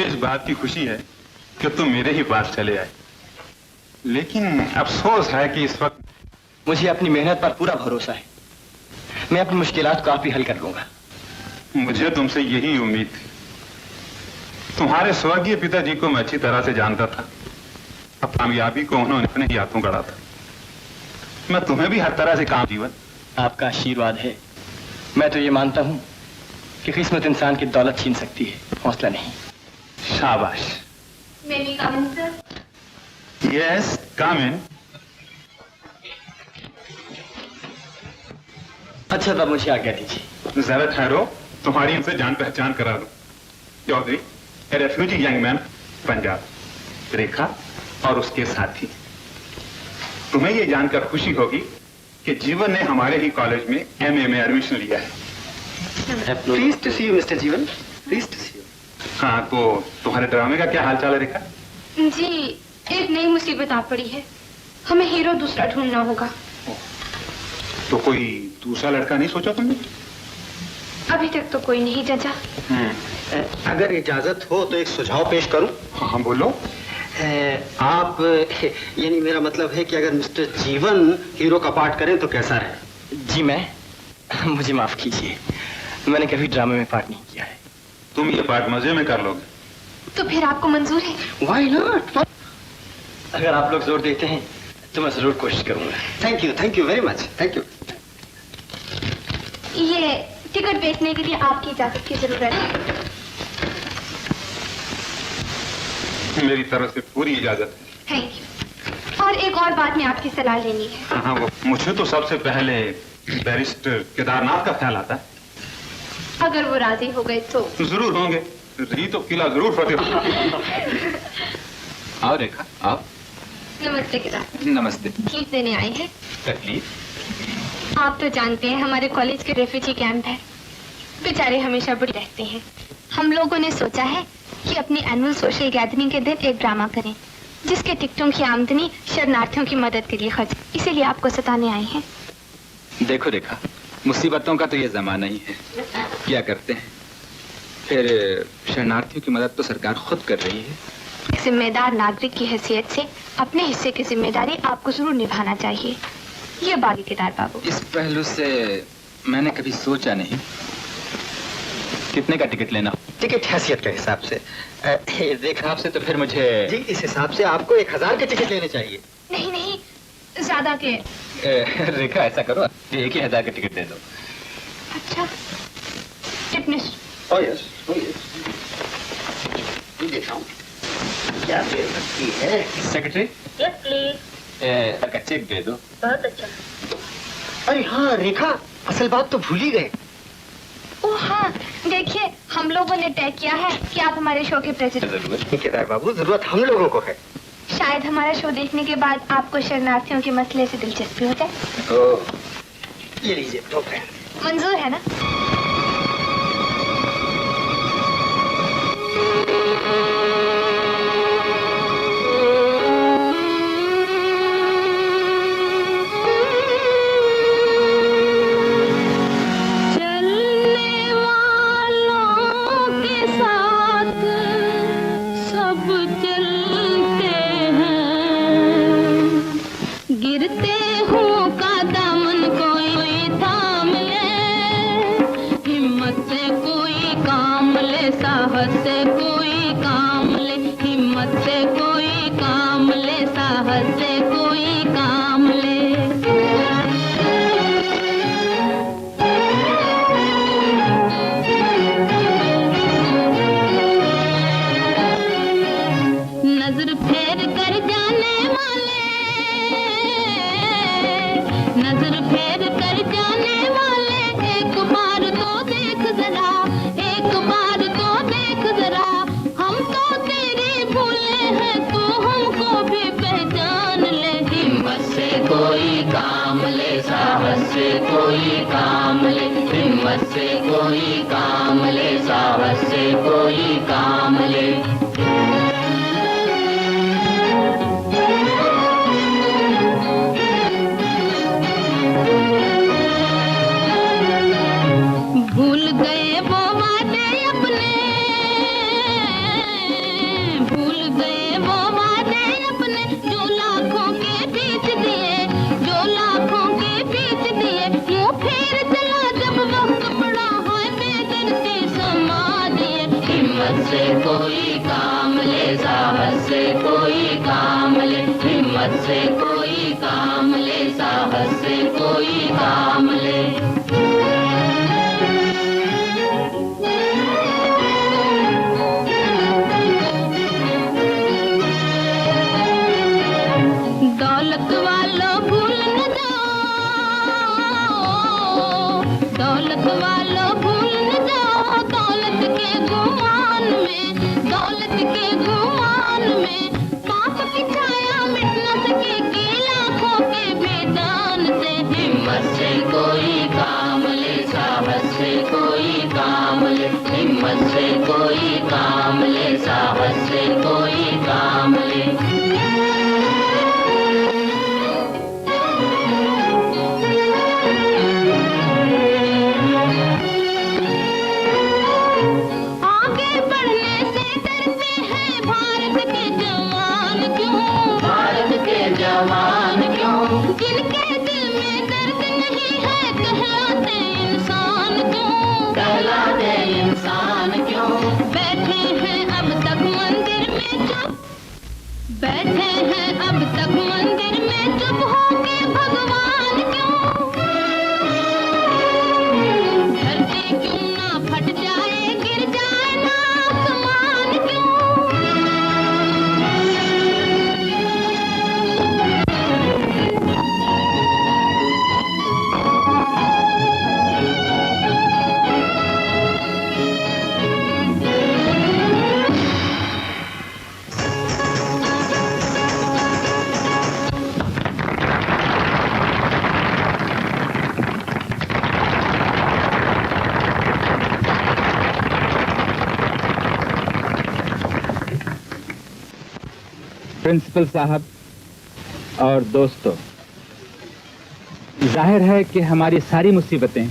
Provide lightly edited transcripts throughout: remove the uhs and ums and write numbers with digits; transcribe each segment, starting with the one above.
इस बात की खुशी है कि तुम मेरे ही पास चले आए, लेकिन अफसोस है कि इस वक्त मुझे अपनी मेहनत पर पूरा भरोसा है। मैं अपनी मुश्किलात को आप ही हल कर लूंगा। मुझे तुमसे यही उम्मीद थी। तुम्हारे स्वर्गीय पिताजी को मैं अच्छी तरह से जानता था। अब कामयाबी को उन्होंने अपने ही हाथों गढ़ा था। मैं तुम्हें भी हर तरह से काम जीवन। आपका आशीर्वाद है। मैं तो ये मानता हूं कि किस्मत इंसान की दौलत छीन सकती है, हौसला नहीं। शाबाश। May we come in, sir? Yes, come in. अच्छा तब मुझे आज्ञा दीजिए। जरा ठहरो, तुम्हारी इनसे जान पहचान करा दो। चौधरी, ए रेफ्यूजी यंग मैन, पंजाब। रेखा और उसके साथी। तुम्हें ये जानकर खुशी होगी कि जीवन ने हमारे ही कॉलेज में एमए में एडमिशन लिया है। Pleased to see you, Mr. जीवन। Pleased to see you. हाँ, तो तुम्हारे ड्रामे का क्या हाल चाल है रेखा? जी, एक नई मुसीबत आ पड़ी है। हमें हीरो दूसरा ढूंढना होगा। तो कोई दूसरा लड़का नहीं सोचा तुमने? अभी तक तो कोई नहीं जजा। अगर इजाजत हो तो एक सुझाव पेश करूं? हाँ, बोलो। आप यानी मेरा मतलब है कि अगर मिस्टर जीवन हीरो का पार्ट करें तो कैसा है? जी मुझे माफ कीजिए, मैंने कभी ड्रामे में पार्ट नहीं किया है। तुम ये पार्ट मजे में कर लोगे? तो फिर आपको मंजूर है? Why not? अगर आप लोग जोर देते हैं तो मैं जरूर कोशिश करूंगा। Thank you very much, thank you. ये टिकट बेचने के लिए आपकी इजाजत की जरूरत है। मेरी तरफ से पूरी इजाजत है। Thank you. और एक और बात में आपकी सलाह लेनी है। हाँ, वो मुझे तो सबसे पहले बैरिस्टर केदारनाथ का ख्याल आता है। अगर वो राजी हो गए तो? जरूर होंगे। जी तो किला जरूर फतेह। आओ रेखा, आओ। नमस्ते केदार। नमस्ते। तकलीफ देने आए हैं? तकलीफ? आप तो जानते हैं हमारे कॉलेज के रेफ्यूजी कैंप है। बेचारे हमेशा बुरे रहते हैं। हम लोगों ने सोचा है कि अपनी एनुअल सोशल गैदरिंग के दिन एक ड्रामा करें, जिसके टिकटों की आमदनी शरणार्थियों की मदद के लिए खर्च, इसीलिए आपको सताने आए हैं। देखो रेखा, मुसीबतों का तो ये जमाना ही है, क्या करते हैं। फिर शरणार्थियों की मदद तो सरकार खुद कर रही है। एक जिम्मेदार नागरिक की हैसियत से अपने हिस्से की जिम्मेदारी आपको जरूर निभाना चाहिए। ये बागी केदार बाबू। इस पहलू से मैंने कभी सोचा नहीं। कितने का टिकट लेना? टिकट हैसियत के हिसाब से। देखा आपसे तो फिर मुझे जी इस हिसाब से आपको 1000 के टिकट लेने चाहिए। नहीं नहीं, ज्यादा के। रेखा ऐसा करो, 1000 का टिकट दे दो। अच्छा, fitness. Oh yes, oh yes. देखा हूँ क्या दे सकती है सेक्रेटरी, यस प्लीज। का चेक दे दो। बहुत अच्छा। अरे हाँ रेखा, असल बात तो भूल ही गए। ओह हाँ, देखिए हम लोगों ने तय किया है कि आप हमारे शो के प्रेसिडेंट। केदार बाबू, जरूरत हम लोगों को है। शायद हमारा शो देखने के बाद आपको शरणार्थियों के मसले से दिलचस्पी हो जाए। ओह, ये लीजिए, दो पैन। मंजूर है ना? से कोई काम ले, साहस से कोई काम ले, हिम्मत से कोई काम ले, साहस से कोई काम ले। दौलत वालों भूल न जाओ, दौलत वालों भूल न जाओ, दौलत के गुमान में, दौलत के गुमान में पाप की छाया मिट न सकेगी लाखों के मैदान से। हिम्मत से कोई काम ले, साहस से कोई काम ले, हिम्मत से कोई काम ले, साहस से कोई काम ले। जवान क्यों, जिनके दिल में दर्द नहीं है, कहलाते इंसान क्यों, कहलाते इंसान क्यों। बैठे हैं अब तक मंदिर में चुप, बैठे हैं अब तक मंदिर में चुप होके भगवान क्यों। धरती क्यों ना फट जाए, गिर जाए ना आसमान क्यों। प्रिंसिपल साहब और दोस्तों, जाहिर है कि हमारी सारी मुसीबतें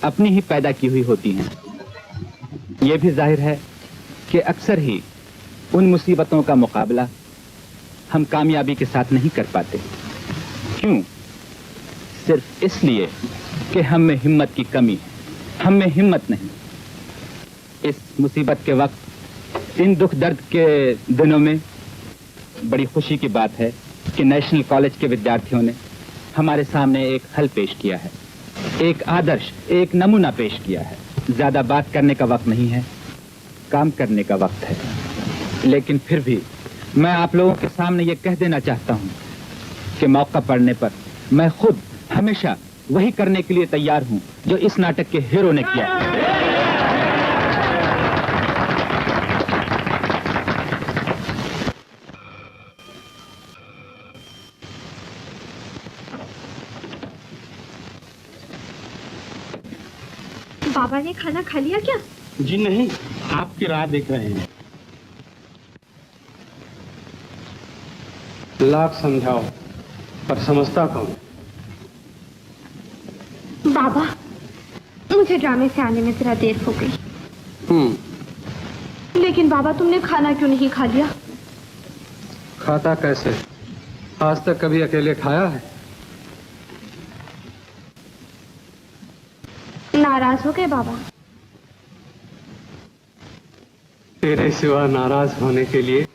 अपनी ही पैदा की हुई होती हैं। यह भी जाहिर है कि अक्सर ही उन मुसीबतों का मुकाबला हम कामयाबी के साथ नहीं कर पाते। क्यों? सिर्फ इसलिए कि हम में हिम्मत की कमी है, हम में हिम्मत नहीं। इस मुसीबत के वक्त, इन दुख दर्द के दिनों में बड़ी खुशी की बात है कि नेशनल कॉलेज के विद्यार्थियों ने हमारे सामने एक हल पेश किया है, एक आदर्श, एक नमूना पेश किया है। ज्यादा बात करने का वक्त नहीं है, काम करने का वक्त है। लेकिन फिर भी मैं आप लोगों के सामने ये कह देना चाहता हूं कि मौका पड़ने पर मैं खुद हमेशा वही करने के लिए तैयार हूं जो इस नाटक के हीरो ने किया। बाबा ने खाना खा लिया क्या? जी नहीं, आपकी राह देख रहे हैं। लाख समझाओ पर समझता कौन? बाबा, मुझे ड्रामे से आने में जरा देर हो गई। लेकिन बाबा, तुमने खाना क्यों नहीं खा लिया? खाता कैसे? आज तक कभी अकेले खाया है? नाराज हो गए बाबा? तेरे सिवा नाराज होने के लिए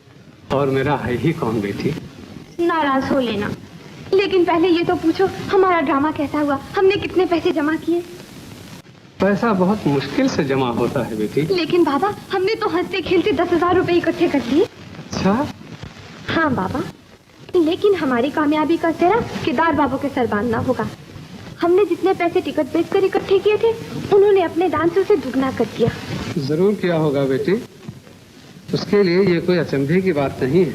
और मेरा है ही कौन बेटी? नाराज हो लेना, लेकिन पहले ये तो पूछो हमारा ड्रामा कैसा हुआ, हमने कितने पैसे जमा किए? पैसा बहुत मुश्किल से जमा होता है बेटी। लेकिन बाबा, हमने तो हंसते खेलते 10,000 रुपए इकट्ठे कर लिए। अच्छा? हाँ बाबा, लेकिन हमारी कामयाबी का सेहरा केदार बाबू के सर बांधना होगा। हमने जितने पैसे टिकट बेचकर इकट्ठे किए थे, उन्होंने अपने दान से उसे दुगना कर दिया। जरूर किया होगा बेटी, उसके लिए ये कोई अचंभे की बात नहीं है।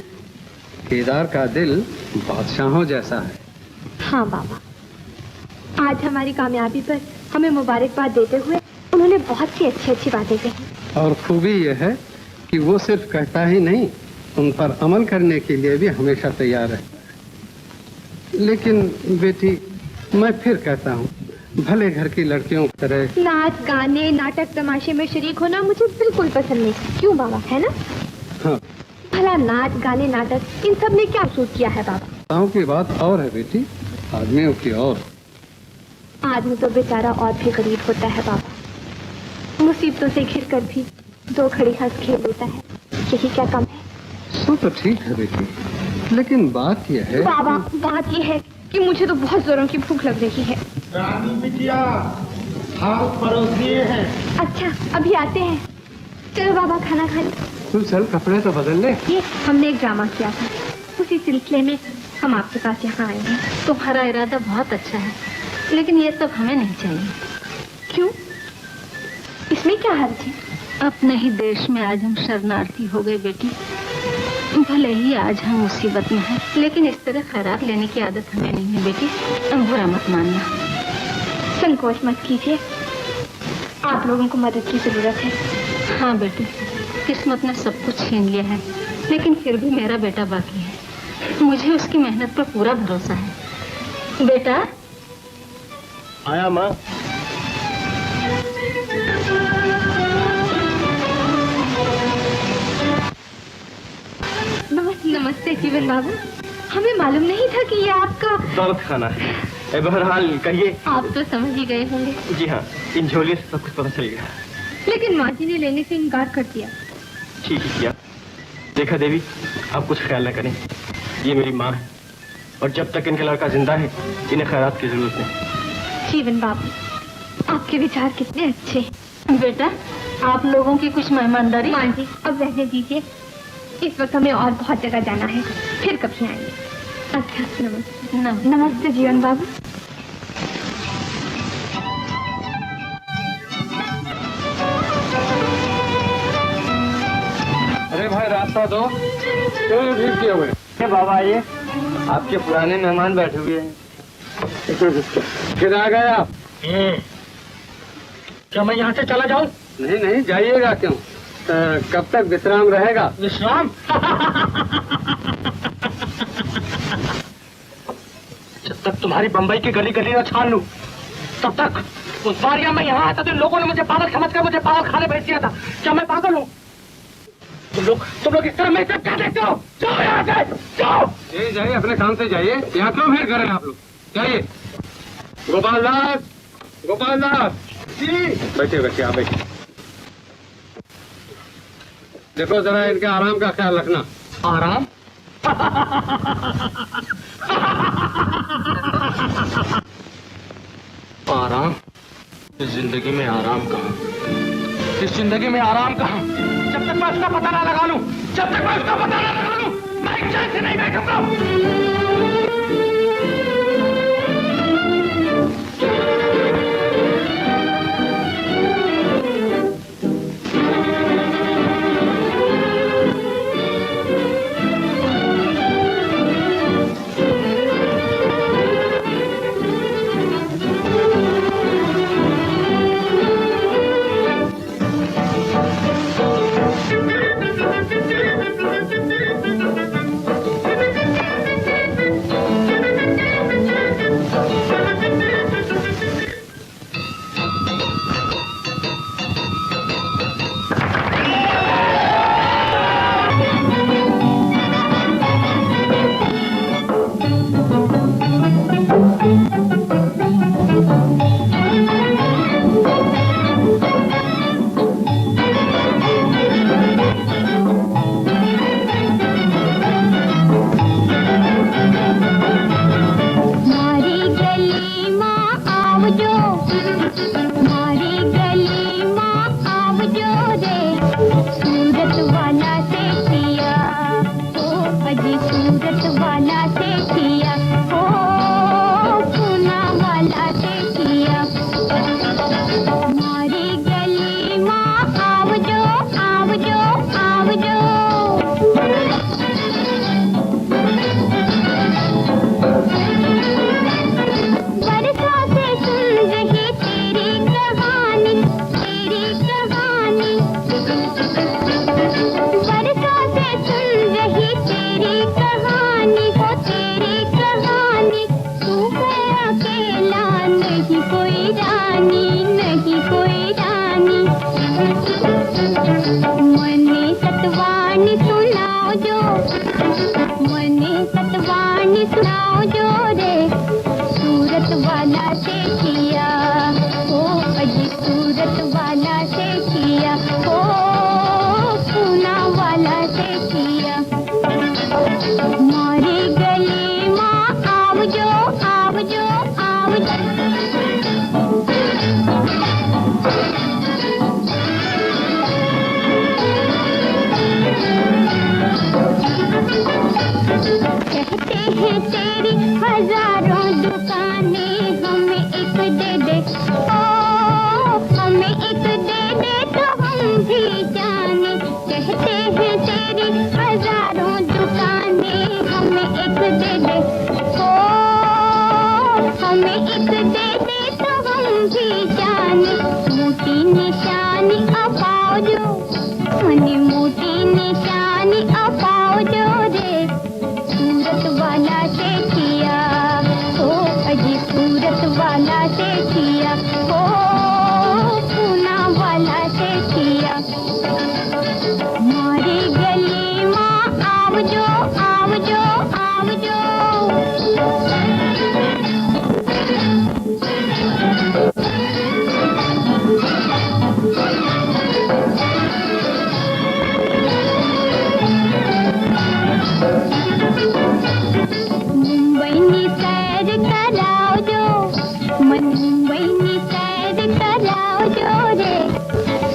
केदार का दिल बादशाहों जैसा है। हाँ बाबा, आज हमारी कामयाबी पर हमें मुबारकबाद देते हुए उन्होंने बहुत सी अच्छी अच्छी बातें कही। और खूबी यह है कि वो सिर्फ कहता ही नहीं, उन पर अमल करने के लिए भी हमेशा तैयार रहता है। लेकिन बेटी, मैं फिर कहता हूँ, भले घर की लड़कियों की तरह नाच गाने नाटक तमाशे में शरीक होना मुझे बिल्कुल पसंद नहीं। क्यों बाबा, है ना? हाँ। भला नाच गाने नाटक इन सब ने क्या सूट किया है बाबा? गाँव की बात और है बेटी, आदमियों की और। आदमी तो बेचारा और भी गरीब होता है बाबा, मुसीबतों से घिर कर भी दो घड़ी हंस खेल लेता है, यही क्या कम है? सो तो ठीक है बेटी, लेकिन बात यह है बाबा, बात यह है कि मुझे तो बहुत जोरों की भूख लग रही है। रानी बिटिया, हाथ परोस दिए हैं। अच्छा, अभी आते हैं। चलो बाबा, खाना खा लो। तू चल कपड़े तो बदल ले। ये हमने एक ड्रामा किया था, उसी सिलसिले में हम आपके पास यहाँ आए हैं। तुम्हारा इरादा बहुत अच्छा है, लेकिन ये सब हमें नहीं चाहिए। क्यों? इसमें क्या हर्ज है? अपने ही देश में आज हम शरणार्थी हो गए बेटी। भले ही आज हम मुसीबत में हैं, लेकिन इस तरह खैरात लेने की आदत हमें नहीं है बेटी। बुरा मत मानना। संकोच मत कीजिए, आप लोगों को मदद की जरूरत है। हाँ बेटी, किस्मत ने सब कुछ छीन लिया है, लेकिन फिर भी मेरा बेटा बाकी है। मुझे उसकी मेहनत पर पूरा भरोसा है। बेटा आया माँ। नमस्ते जीवन बाबू, हमें मालूम नहीं था कि ये आपका दौलत खाना है। बहरहाल कहिए। आप तो समझ ही गए होंगे। जी हाँ, इन झोलियों से सब कुछ पता चल गया। लेकिन माँ जी ने लेने से इनकार कर दिया। ठीक है किया। देखा देवी, आप कुछ ख्याल न करें, ये मेरी माँ है और जब तक इनका लड़का जिंदा है इन्हें खैरात की जरूरत नहीं। जीवन बाबू, आपके विचार कितने अच्छे। बेटा, आप लोगों की कुछ मेहमानदारी। माँ जी, अब रहने दीजिए, इस वक्त हमें और बहुत जगह जाना है, फिर कभी आएंगे। अच्छा, नमस्ते। नमस्ते जीवन बाबू। अरे भाई रास्ता दो, क्यों भीड़ किए हुए? बाबा आइए, आपके पुराने मेहमान बैठे हुए हैं। किधर आ गए आप? क्या मैं यहाँ से चला जाऊँ? नहीं नहीं, जाइएगा क्यों? कब तक विश्राम रहेगा? विश्राम? जब तक तुम्हारी बंबई की गली गली न छान लूं, तब तक। उस बार या मैं यहाँ आता तो लोगों ने मुझे पागल समझकर मुझे पागल खाने भेज दिया था। क्या मैं पागल हूँ? तुम लोग इस तरह मेरे से क्या देखते हो? जाओ यहाँ से, जाओ। जाइए, अपने काम से जाइए। यहाँ क्यों भीड़ कर रहे हैं आप लोग? जाइए। गोपाल दास, गोपाल दास जी। बैठिए बैठिए, आप बैठिए। देखो जरा इनके आराम का ख्याल रखना। आराम? आराम? इस जिंदगी में आराम कहाँ? इस जिंदगी में आराम कहाँ? जब तक मैं उसका पता ना लगा लूं, जब तक मैं उसका पता ना लगा लूं, मैं चैन से नहीं बैठूंगा। आवजो आवजो कहते हैं तेरी हजारों दुकानें हमें एक दे दे ओ हमें एक दे दे तो हम भी जाने कहते हैं तेरी हजारों दुकानें हमें एक दे दे ओ हमें एक दे दे तो हम भी जाने मोटी निशानी अपाओ जो मनी मोटी निशानी अपाओ जो रे सूरत वाला से किया ओ अजी सूरत वाला से किया ओ पूना वाला से किया मारी गली माँ आवजो आवजो आवजो मुंबईनी सैर कराओ जो मन मुंबईनी सैर कराओ जो रे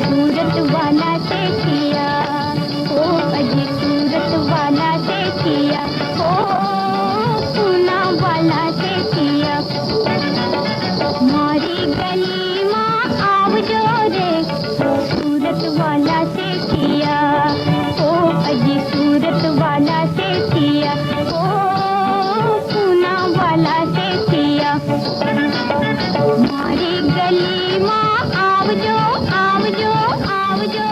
सूरत वाला से किया ओ अजी सूरत वाला से किया ओ पूना वाला से किया मारी गली माँ आवजो रे सूरत वाला से किया ओ अजी सूरत वाला से किया ओ पूना वाला से किया मारी गली माँ आवजो आवजो आवजो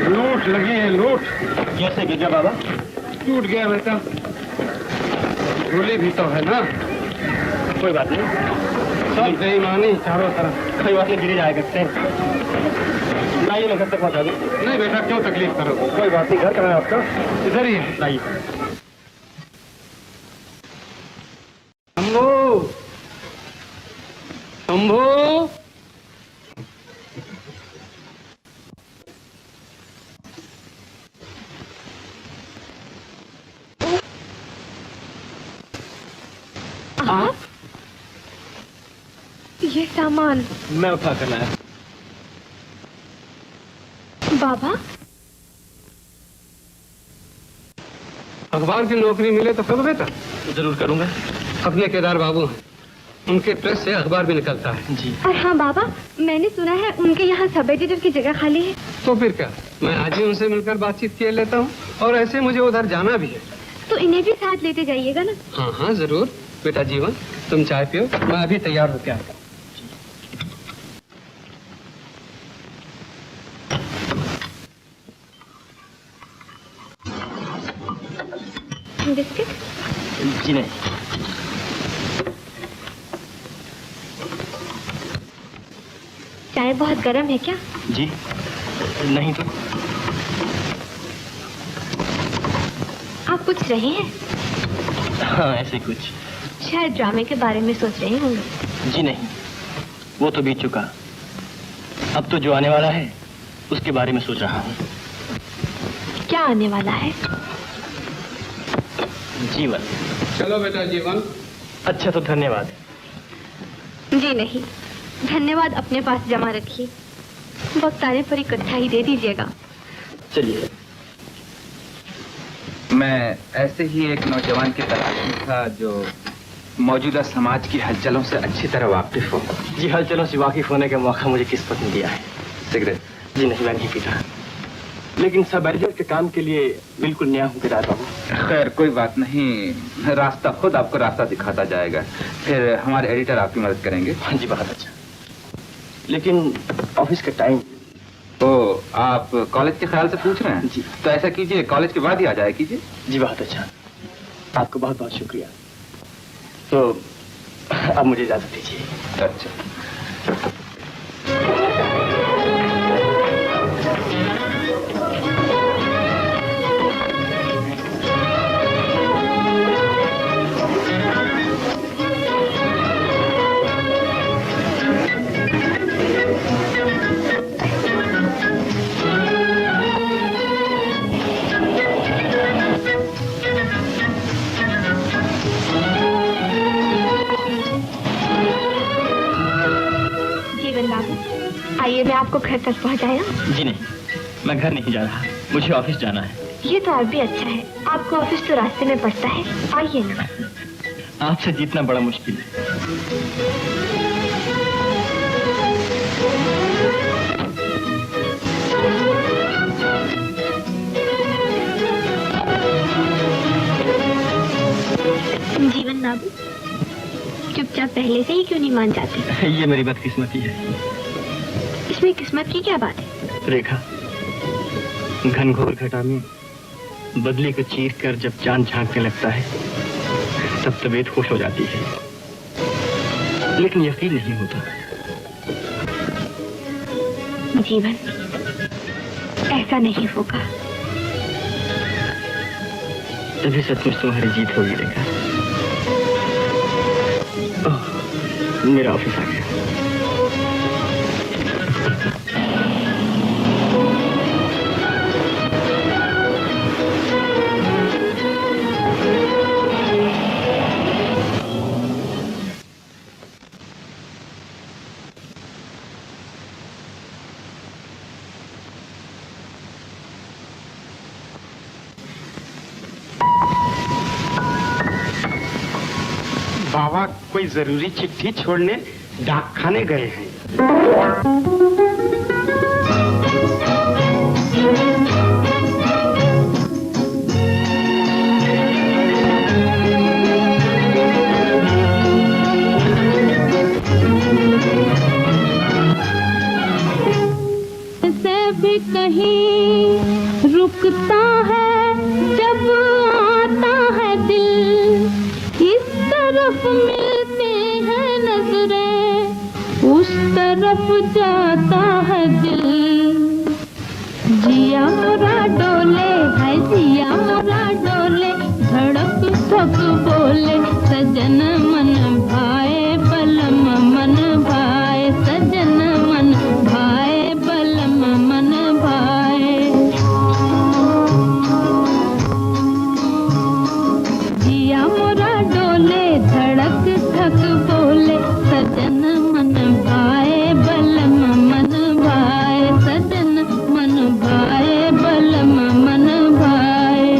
लूट लगी है लूट। कैसे गिर बाबा? टूट गया बेटा। गोली भी तो है ना। कोई बात नहीं, सब बेईमानी चारों तरफ। कोई बात नहीं, गिरे जाया करते हैं। लाइए मैं घर तक पहुंचा दूँ। नहीं बेटा, क्यों तकलीफ करो। कोई बात नहीं, घर का है आपका। इधर ही है। लाइए। शंभू शंभू आप ये सामान मैं उठा कर लाया। बाबा अखबार की नौकरी मिले तो करो बेटा। जरूर करूंगा। अपने केदार बाबू हैं, उनके प्रेस से अखबार भी निकलता है। जी। और हाँ बाबा, मैंने सुना है उनके यहाँ सब एडिटर की जगह खाली है। तो फिर क्या, मैं आज ही उनसे मिलकर बातचीत किए लेता हूँ। और ऐसे मुझे उधर जाना भी है। तो इन्हें भी साथ लेते जाइएगा ना। हाँ हाँ जरूर। बेटा जीवन, तुम चाय पियो, मैं अभी तैयार होकर आता हूँ। बिस्किट? जी नहीं। चाय बहुत गर्म है क्या? जी नहीं तो। आप पूछ रहे हैं? हाँ ऐसे कुछ। शायद ड्रामे के बारे में सोच रहे होंगे। जी नहीं, वो तो बीत चुका। अब तो जो आने वाला है उसके बारे में सोच रहा हूँ। क्या आने वाला है? जीवन। चलो बेटा जीवन। अच्छा तो धन्यवाद। जी नहीं, धन्यवाद अपने पास जमा रखिए। वक्त आने पर इकट्ठा ही दे दीजिएगा। चलिए। मैं ऐसे ही एक नौजवान की तलाश में था जो मौजूदा समाज की हलचलों से अच्छी तरह वाकिफ हो। जी, हलचलों से वाकिफ होने का मौका मुझे किस्मत ने दिया है। सिगरेट? जी नहीं, मैं नहीं पीता, लेकिन सब एडिटर के काम के लिए बिल्कुल नया हूँ केदार बाबू। खैर कोई बात नहीं, रास्ता खुद आपको रास्ता दिखाता जाएगा। फिर हमारे एडिटर आपकी मदद करेंगे। हाँ जी, बहुत अच्छा। लेकिन ऑफिस का टाइम। तो आप कॉलेज के ख्याल से पूछ रहे हैं? जी। तो ऐसा कीजिए, कॉलेज के बाद ही आ जाए कीजिए। जी बहुत अच्छा, आपको बहुत बहुत शुक्रिया। तो अब मुझे इजाजत दीजिए। अच्छा। आइए मैं आपको घर तक पहुंचाया। जी नहीं, मैं घर नहीं जा रहा, मुझे ऑफिस जाना है। ये तो और भी अच्छा है, आपको ऑफिस तो रास्ते में पड़ता है। आइए ना। आपसे जीतना बड़ा मुश्किल है। जीवन बाबू, चुपचाप पहले से ही क्यों नहीं मान जाते? ये मेरी बदकिस्मती है। इसमें किस्मत की क्या बात है? रेखा, घनघोर घटा में बदली को चीर कर जब चांद झांकने लगता है तब तबीयत खुश हो जाती है, लेकिन यकीन नहीं होता। जीवन, ऐसा नहीं होगा। तभी सचमुच तुम्हारी जीत होगी रेखा। मेरा ऑफिस आ गया। बाबा कोई जरूरी चिट्ठी छोड़ने डाकखाने गए हैं। से भी कहीं रुकता है जब आता है दिल, इस तरफ मिलते हैं नजरें उस तरफ जाता है दिल। जिया मोरा डोले है जिया मोरा डोले, धड़क धक बोले सजन मन भाए बलम मन भाए, सजन मन भाए बलम मन भाए। जिया मोरा डोले धड़क धक बोले सजन मन भाए बलम मन भाए, सजन मन भाए बलम मन भाए।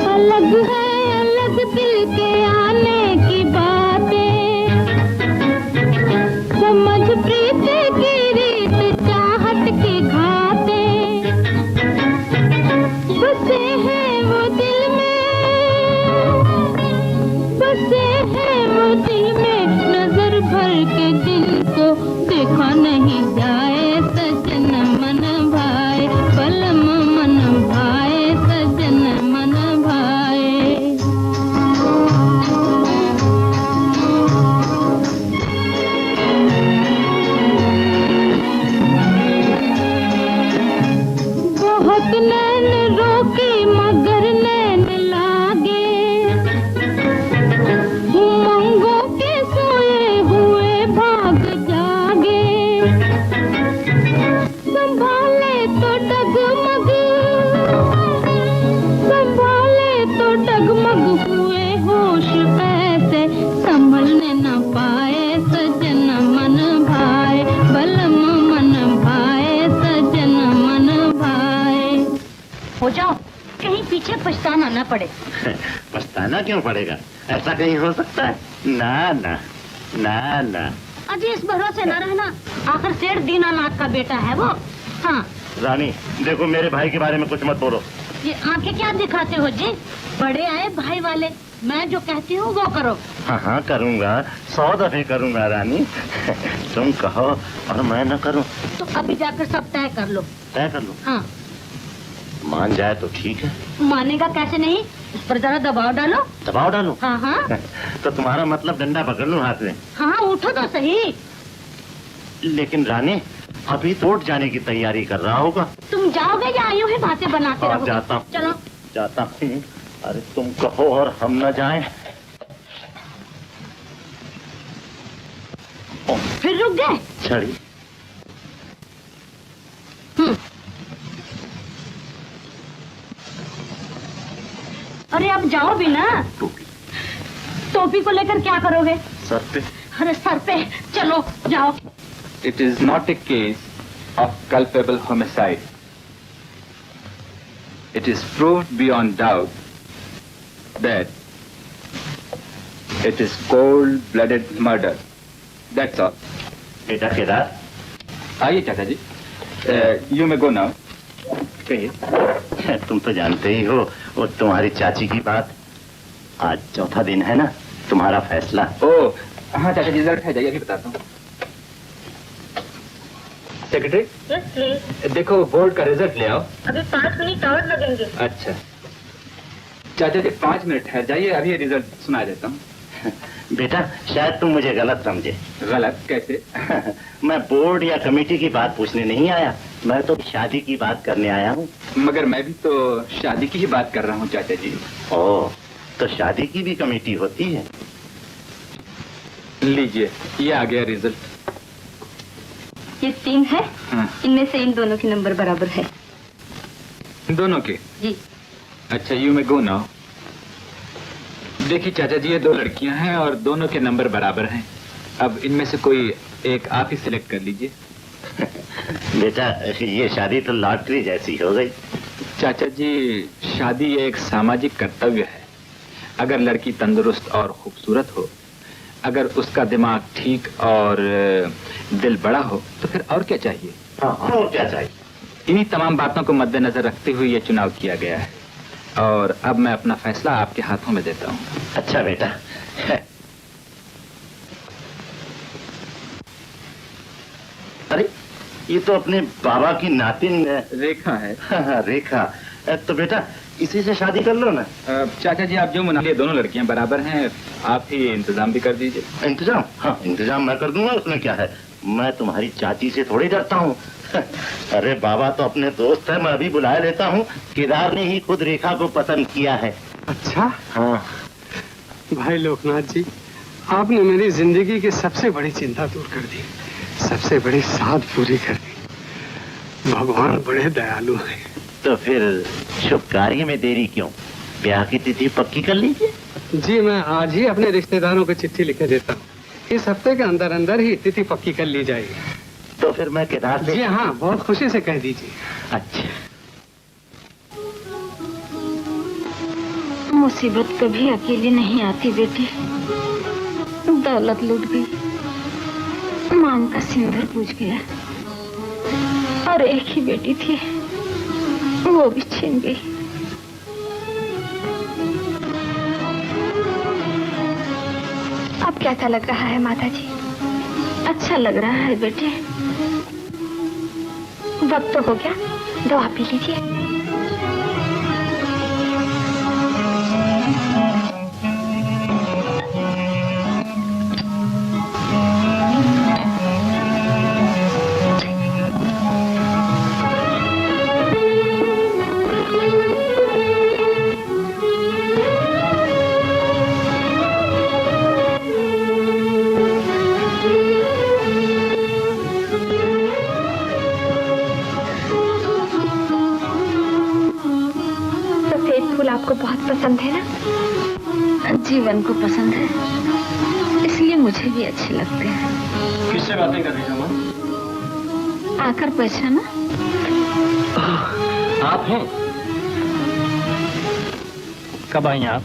अलग है अलग दिल के आने की बातें, समझ प्रीत की रीत चाहत के घाते, बसे हैं वो दिल में, बसे हैं वो दिल में, नजर भर के जिनको देखा नहीं जाए, सजन मन भाए बलम मन भाए, सजन मन भाए। बहुत नैन रोके मगर नैन लागे, उमंगों के सोए हुए भाग जागे, संभाले तो डगमग, संभाले तो डगमग हुए होश ऐसे संभलने न पाए, सजन मन भाए बलम मन भाए, सजन मन भाए। हो जाओ, कहीं पीछे पछताना न पड़े। पछताना क्यों पड़ेगा? ऐसा कहीं हो सकता है? ना ना ना ना। अजी इस भरोसे न रहना, आखिर सेठ दीनानाथ का बेटा है वो। हाँ रानी देखो, मेरे भाई के बारे में कुछ मत बोलो। ये आंखें क्या दिखाते हो जी? बड़े आए भाई वाले, मैं जो कहती हूँ वो करो। हाँ हाँ करूँगा, 100 दफे करूँगा रानी। तुम कहो और मैं न करूँ तो अभी जाकर सब तय कर लो। तय कर लो? हाँ। मान जाए तो ठीक है। मानेगा कैसे नहीं, इस पर जरा दबाव डालो। दबाव डालो? हाँ हाँ। तो तुम्हारा मतलब डंडा पकड़ लूं हाथ में? हाँ उठो तो सही। लेकिन रानी अभी तो उठ जाने की तैयारी कर रहा होगा। तुम जाओगे या यूं ही बातें बनाते रहोगे? जाता हूँ। चलो जाता हूँ। अरे तुम कहो और हम न जाएं। फिर रुक गए? छड़ी अरे अब जाओ भी ना। टोपी को लेकर क्या करोगे? सर पे। अरे सर पे चलो जाओ। It is not a case of culpable homicide. It is proved beyond doubt that it is cold-blooded murder. That's all. बेटा केदार, आइए चाचा जी। You may go now. कहिए। तुम तो जानते ही हो वो तुम्हारी चाची की बात। आज चौथा दिन है ना, तुम्हारा फैसला। ओह हाँ चाचा जी, रिजल्ट है, जाइए अभी बताता हूँ। सेक्रेटरी देखो बोर्ड का रिजल्ट ले आओ। अभी 5 मिनट और लगेंगे। अच्छा चाचा जी 5 मिनट ठहर जाइए, अभी रिजल्ट सुना देता हूँ। बेटा शायद तुम मुझे गलत समझे। गलत कैसे? मैं बोर्ड या कमेटी की बात पूछने नहीं आया, मैं तो शादी की बात करने आया हूँ। मगर मैं भी तो शादी की ही बात कर रहा हूँ चाचा जी। ओह, तो शादी की भी कमेटी होती है? लीजिए ये आ गया रिजल्ट। ये 3 है। हाँ। इनमें से इन दोनों के नंबर बराबर है। दोनों के? जी। अच्छा यू में गो नाउ। देखिए चाचा जी ये 2 लड़कियां हैं और दोनों के नंबर बराबर हैं। अब इनमें से कोई एक आप ही सिलेक्ट कर लीजिए। बेटा ये शादी तो लॉटरी जैसी हो गई। चाचा जी शादी एक सामाजिक कर्तव्य है। अगर लड़की तंदुरुस्त और खूबसूरत हो, अगर उसका दिमाग ठीक और दिल बड़ा हो तो फिर और क्या चाहिए? और क्या चाहिए? इन्हीं तमाम बातों को मद्देनजर रखते हुए ये चुनाव किया गया है और अब मैं अपना फैसला आपके हाथों में देता हूँ। अच्छा बेटा। अरे ये तो अपने बाबा की नातिन रेखा है। हाँ, रेखा। तो बेटा इसी से शादी कर लो ना। चाचा जी आप जो मना लिए, दोनों लड़कियां बराबर हैं, आप ही इंतजाम भी कर दीजिए। इंतजाम? हाँ इंतजाम मैं कर दूंगा, उसमें क्या है। मैं तुम्हारी चाची से थोड़ी डरता हूँ। अरे बाबा तो अपने दोस्त है, मैं अभी बुला लेता हूँ। केदार ने ही खुद रेखा को पसंद किया है। अच्छा हाँ भाई लोकनाथ जी, आपने मेरी जिंदगी की सबसे बड़ी चिंता दूर कर दी, सबसे बड़ी साध पूरी कर दी। भगवान बड़े दयालु हैं। तो फिर शुभ कार्य में देरी क्यों? ब्याह की तिथि पक्की कर लीजिए। जी मैं आज ही अपने रिश्तेदारों को चिट्ठी लिखे देता हूँ। इस हफ्ते के अंदर अंदर ही तिथि पक्की कर ली जाएगी। तो फिर मैं केदार से... जी हाँ, बहुत खुशी से कह दीजिए। अच्छा। मुसीबत कभी अकेली नहीं आती बेटी। दौलत लूट गई, मांग का सिंदूर पूछ गया और एक ही बेटी थी, वो भी छिन गई। अब कैसा लग रहा है माता जी? अच्छा लग रहा है बेटे। वक्त तो हो गया, दवा पी लीजिए। आपको बहुत पसंद है ना? जीवन को पसंद है, इसलिए मुझे भी अच्छे लगते हैं। किससे बातें कर रही हो माँ? आकर पहचाना। आप हैं? कब आई आप?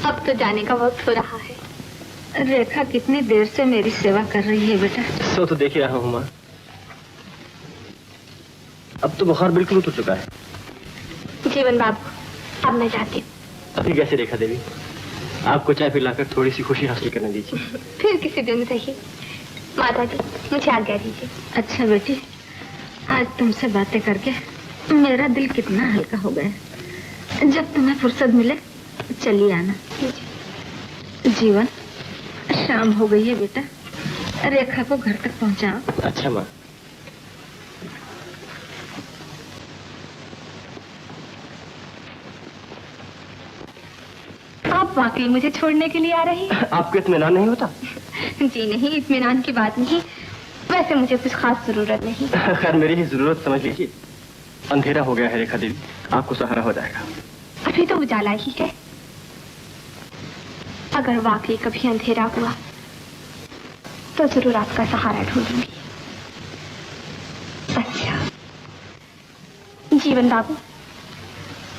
अब तो जाने का वक्त हो रहा है। रेखा कितनी देर से मेरी सेवा कर रही है बेटा। सो तो देख रहा हूँ माँ। अब तो बुखार बिल्कुल उतर चुका है। जीवन बाबू अब मैं जाती हूँ। अभी कैसे रेखा देवी, आपको चाय पिलाकर थोड़ी सी खुशी हासिल करने दीजिए। फिर किसी दिन सही। माता जी मुझे आज्ञा दीजिए। अच्छा बेटी, आज तुमसे बातें करके मेरा दिल कितना हल्का हो गया। जब तुम्हें फुर्सत मिले चलिए आना। जीवन शाम हो गई है बेटा, रेखा को घर तक पहुंचाओ। अच्छा माँ। आप वाकई मुझे छोड़ने के लिए आ रही हैं? आपको इत्मीनान नहीं होता? जी नहीं, इत्मीनान की बात नहीं, वैसे मुझे कुछ खास जरूरत नहीं। खैर मेरी ही जरूरत समझ लीजिए। अंधेरा हो गया है रेखा देवी, आपको सहारा हो जाएगा। अभी तो उजाला ही है, अगर वाकई कभी अंधेरा हुआ तो जरूर आपका सहारा ढूंढूंगी। अच्छा जीवन बाबू,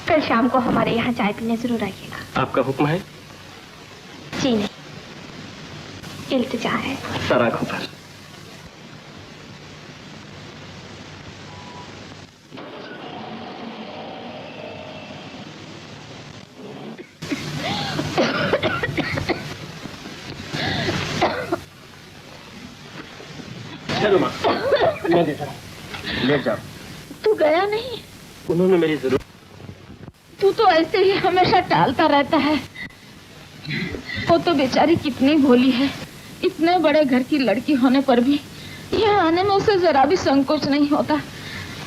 कल शाम को हमारे यहाँ चाय पीने जरूर आइएगा। आपका हुक्म है? जी नहीं, इल्तिजा है। सर आंखों पर। चलो माँ, मैं देता हूँ। ले जाओ। तू गया नहीं? उन्होंने मेरी जरूरत। तू तो ऐसे ही हमेशा टालता रहता है। वो तो बेचारी कितनी भोली है, इतने बड़े घर की लड़की होने पर भी यहाँ आने में उसे जरा भी संकोच नहीं होता,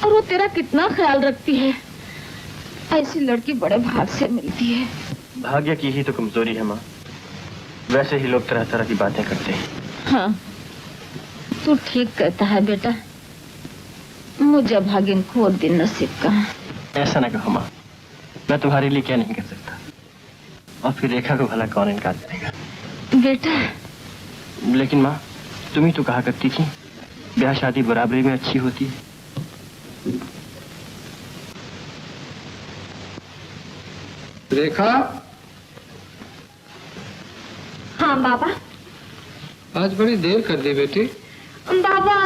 और वो तेरा कितना ख्याल रखती है। ऐसी लड़की बड़े भाग से मिलती है। भाग्य की ही तो कमजोरी है माँ, वैसे ही लोग तरह तरह की बातें करते हैं। हाँ, तू ठीक कहता है बेटा, मुझे भागिन को दिन नसीब का। ऐसा ना कहो माँ, मैं तुम्हारे लिए क्या नहीं कर सकता, और फिर रेखा को भला कौन इनकार करेगा। बेटा लेकिन माँ, तुम ही तो कहा करती थी ब्याह शादी बराबरी में अच्छी होती है। रेखा। हाँ बाबा। आज बड़ी देर कर दी बेटी। बाबा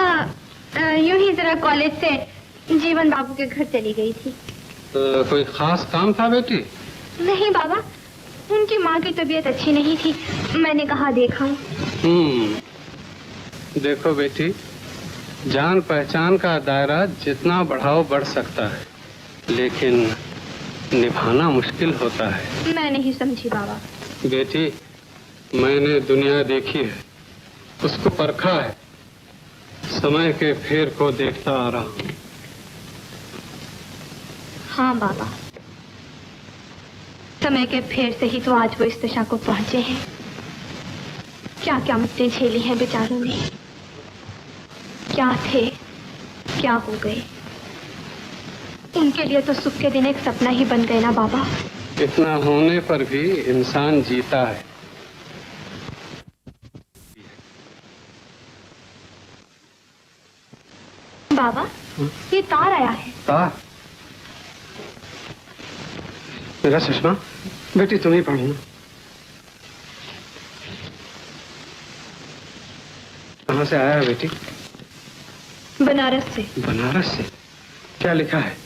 यूं ही जरा कॉलेज से जीवन बाबू के घर चली गई थी। कोई खास काम था बेटी? नहीं बाबा, उनकी माँ की तबीयत अच्छी नहीं थी, मैंने कहा देखा। देखो बेटी, जान पहचान का दायरा जितना बढ़ाओ बढ़ सकता है, लेकिन निभाना मुश्किल होता है। मैं नहीं समझी बाबा। बेटी, मैंने दुनिया देखी है, उसको परखा है, समय के फेर को देखता आ रहा हूँ। हाँ बाबा, समय के फेर से ही तो आज वो इस दशा को पहुंचे हैं। क्या क्या मुश्किलें झेली हैं बेचारों ने, क्या थे क्या हो गए। उनके लिए तो सुख के दिन एक सपना ही बन गए ना बाबा। इतना होने पर भी इंसान जीता है। बाबा, ये तार आया है। तार? मेरा चश्मा? बेटी तुम ही पढ़ो ना। कहाँ से आया है बेटी? बनारस से। बनारस से? क्या लिखा है?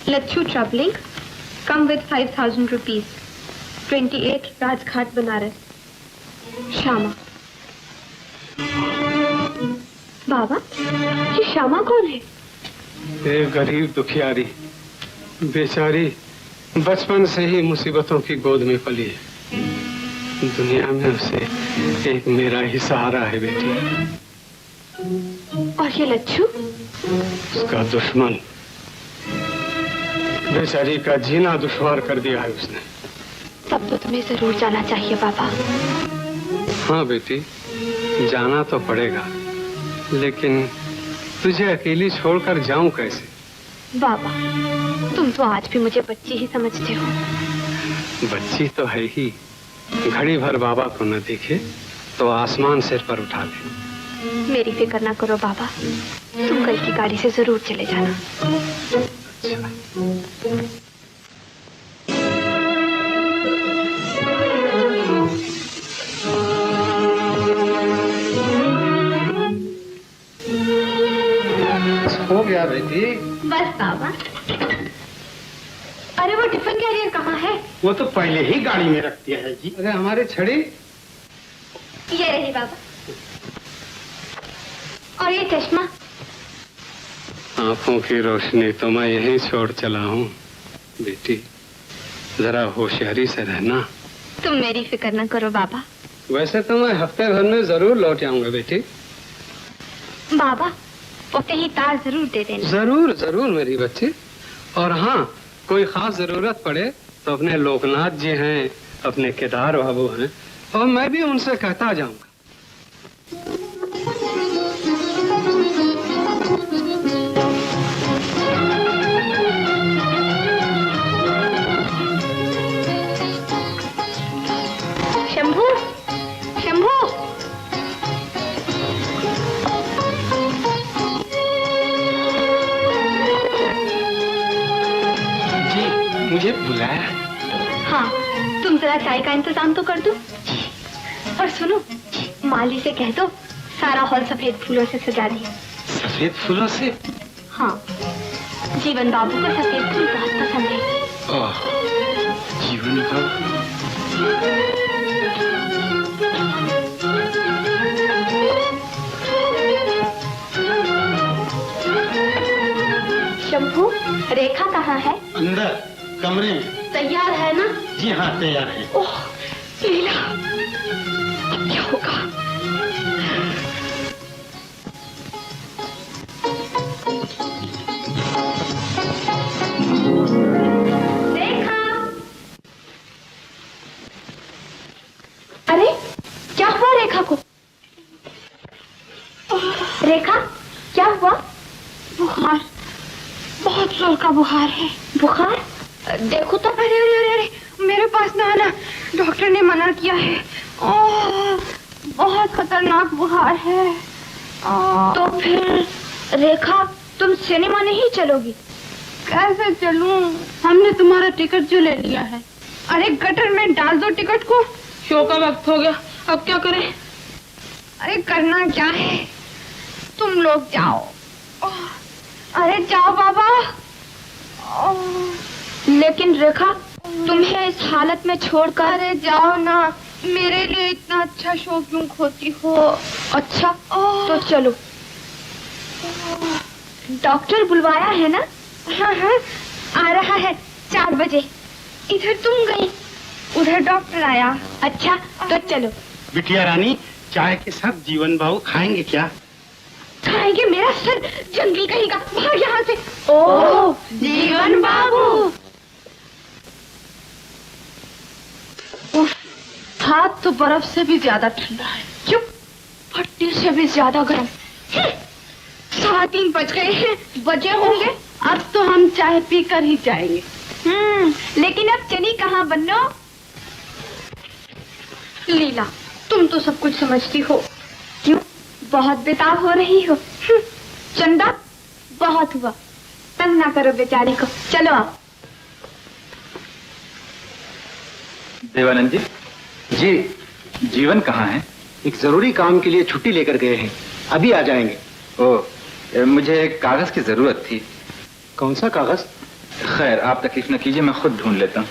Lachhu travelling, come with 5000 rupees, 28 Rajghat Banaras, Shyama. बाबा, ये श्यामा कौन है? एक गरीब दुखियारी, बेचारी बचपन से ही मुसीबतों की गोद में पली है। दुनिया में उसे एक मेरा ही सहारा है बेटी। और ये लच्छू? उसका दुश्मन, बेचारी का जीना दुश्वार कर दिया है उसने। तब तो तुम्हें जरूर जाना चाहिए बाबा। हाँ बेटी, जाना तो पड़ेगा, लेकिन तुझे अकेली छोड़कर जाऊं कैसे? बाबा, तुम तो आज भी मुझे बच्ची ही समझते हो। बच्ची तो है ही, घड़ी भर बाबा को न देखे तो आसमान सिर पर उठा ले। मेरी फिक्र ना करो बाबा, तुम कल की गाड़ी से जरूर चले जाना। हो गया बेटी। बस बाबा। अरे वो टिफिन कैरियर कहाँ है? वो तो पहले ही गाड़ी में रख दिया है जी। अरे हमारी छड़ी? ये रही बाबा। और ये चश्मा? आंखों की रोशनी तो मैं यहीं छोड़ चला हूँ बेटी, जरा होशियारी से रहना। तुम मेरी फिक्र न करो बाबा। वैसे तो मैं हफ्ते भर में जरूर लौट आऊंगा बेटी। बाबा, उसे ही तार जरूर दे देना। जरूर जरूर मेरी बच्ची। और हाँ, कोई खास जरूरत पड़े तो अपने लोकनाथ जी हैं, अपने केदार बाबू हैं, और मैं भी उनसे कहता जाऊंगा। शंभू मुझे बुलाया? हाँ, तुम जरा चाय का इंतजाम तो कर दो। और सुनो, माली से कह दो सारा हॉल सफेद फूलों से सजा दी। सफेद फूलों से? हाँ, जीवन बाबू को सफेद फूल बहुत पसंद है। ओह, जीवन बाबू। शंभू, रेखा कहाँ है? अंदर कमरे में। तैयार है ना? जी हाँ, तैयार है। ओह, लीला, अब क्या होगा? रेखा! अरे, क्या हुआ रेखा को? रेखा, क्या हुआ? बुखार, बहुत जोर का बुखार है। बुखार? देखो तो। अरे अरे अरे अरे, मेरे पास ना आना, डॉक्टर ने मना किया है। ओह, बहुत खतरनाक बुखार है। तो फिर रेखा, तुम सिनेमा नहीं चलोगी? कैसे चलूं? हमने तुम्हारा टिकट जो ले लिया है। अरे गटर में डाल दो टिकट को। शो का वक्त हो गया, अब क्या करें? अरे करना क्या है, तुम लोग जाओ। अरे जाओ बाबा। लेकिन रेखा, तुम्हें इस हालत में छोड़कर। अरे जाओ ना, मेरे लिए इतना अच्छा शो क्यों खोती हो? अच्छा, तो चलो। डॉक्टर बुलवाया है ना? हाँ हाँ, आ रहा है 4 बजे। इधर तुम गई, उधर डॉक्टर आया। अच्छा, तो चलो। बिटिया रानी, चाय के साथ जीवन बाबू खाएंगे क्या? खाएंगे मेरा सर, जंगली कहेगा। भाग यहाँ से। ओह, जीवन बाबू। उफ, हाथ तो बर्फ से भी ज्यादा ठंडा है। क्यों? भट्टी से भी ज्यादा गर्म। 3:15 बज गए हैं, बजे होंगे। अब तो हम चाय पीकर ही जाएंगे। लेकिन अब चली कहाँ बन्नो? लीला, तुम तो सब कुछ समझती हो। क्यों? बहुत बेताब हो रही हो। चंदा, बहुत हुआ, तंग ना करो बेचारी को। चलो आप। देवानंद जी। जी। जीवन कहाँ है? एक जरूरी काम के लिए छुट्टी लेकर गए हैं, अभी आ जाएंगे। ओह, मुझे एक कागज की जरूरत थी। कौन सा कागज? खैर, आप तकलीफ न कीजिए, मैं खुद ढूंढ लेता हूँ।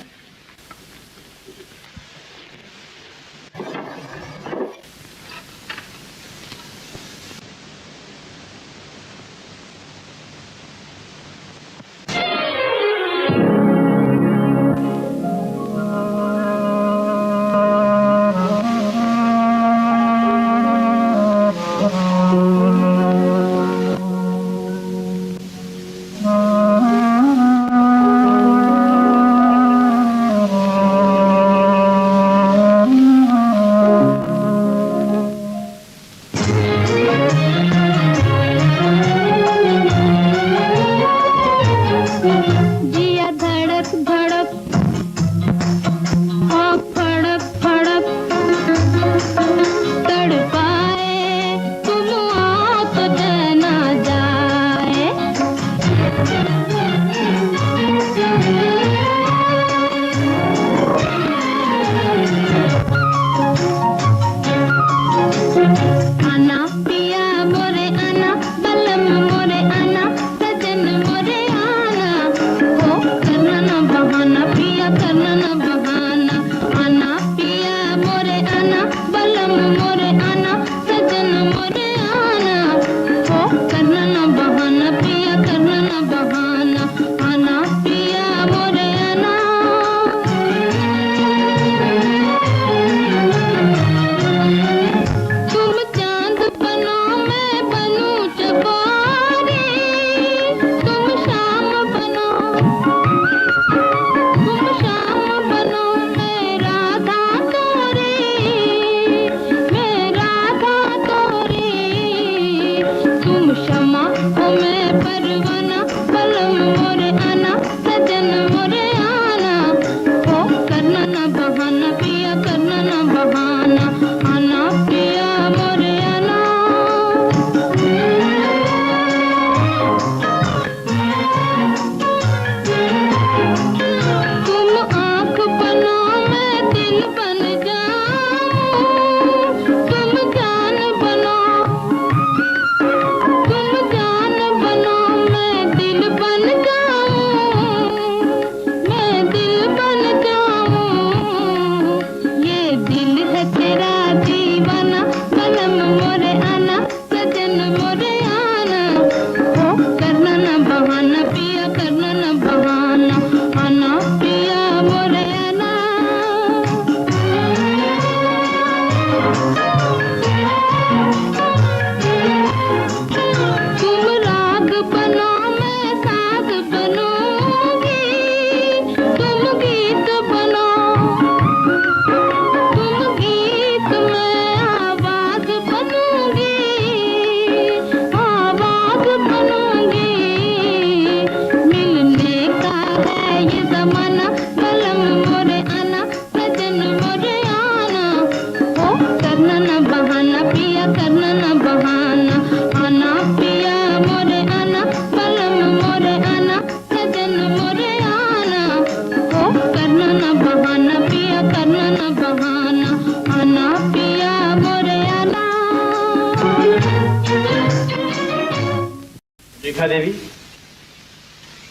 रेखा देवी,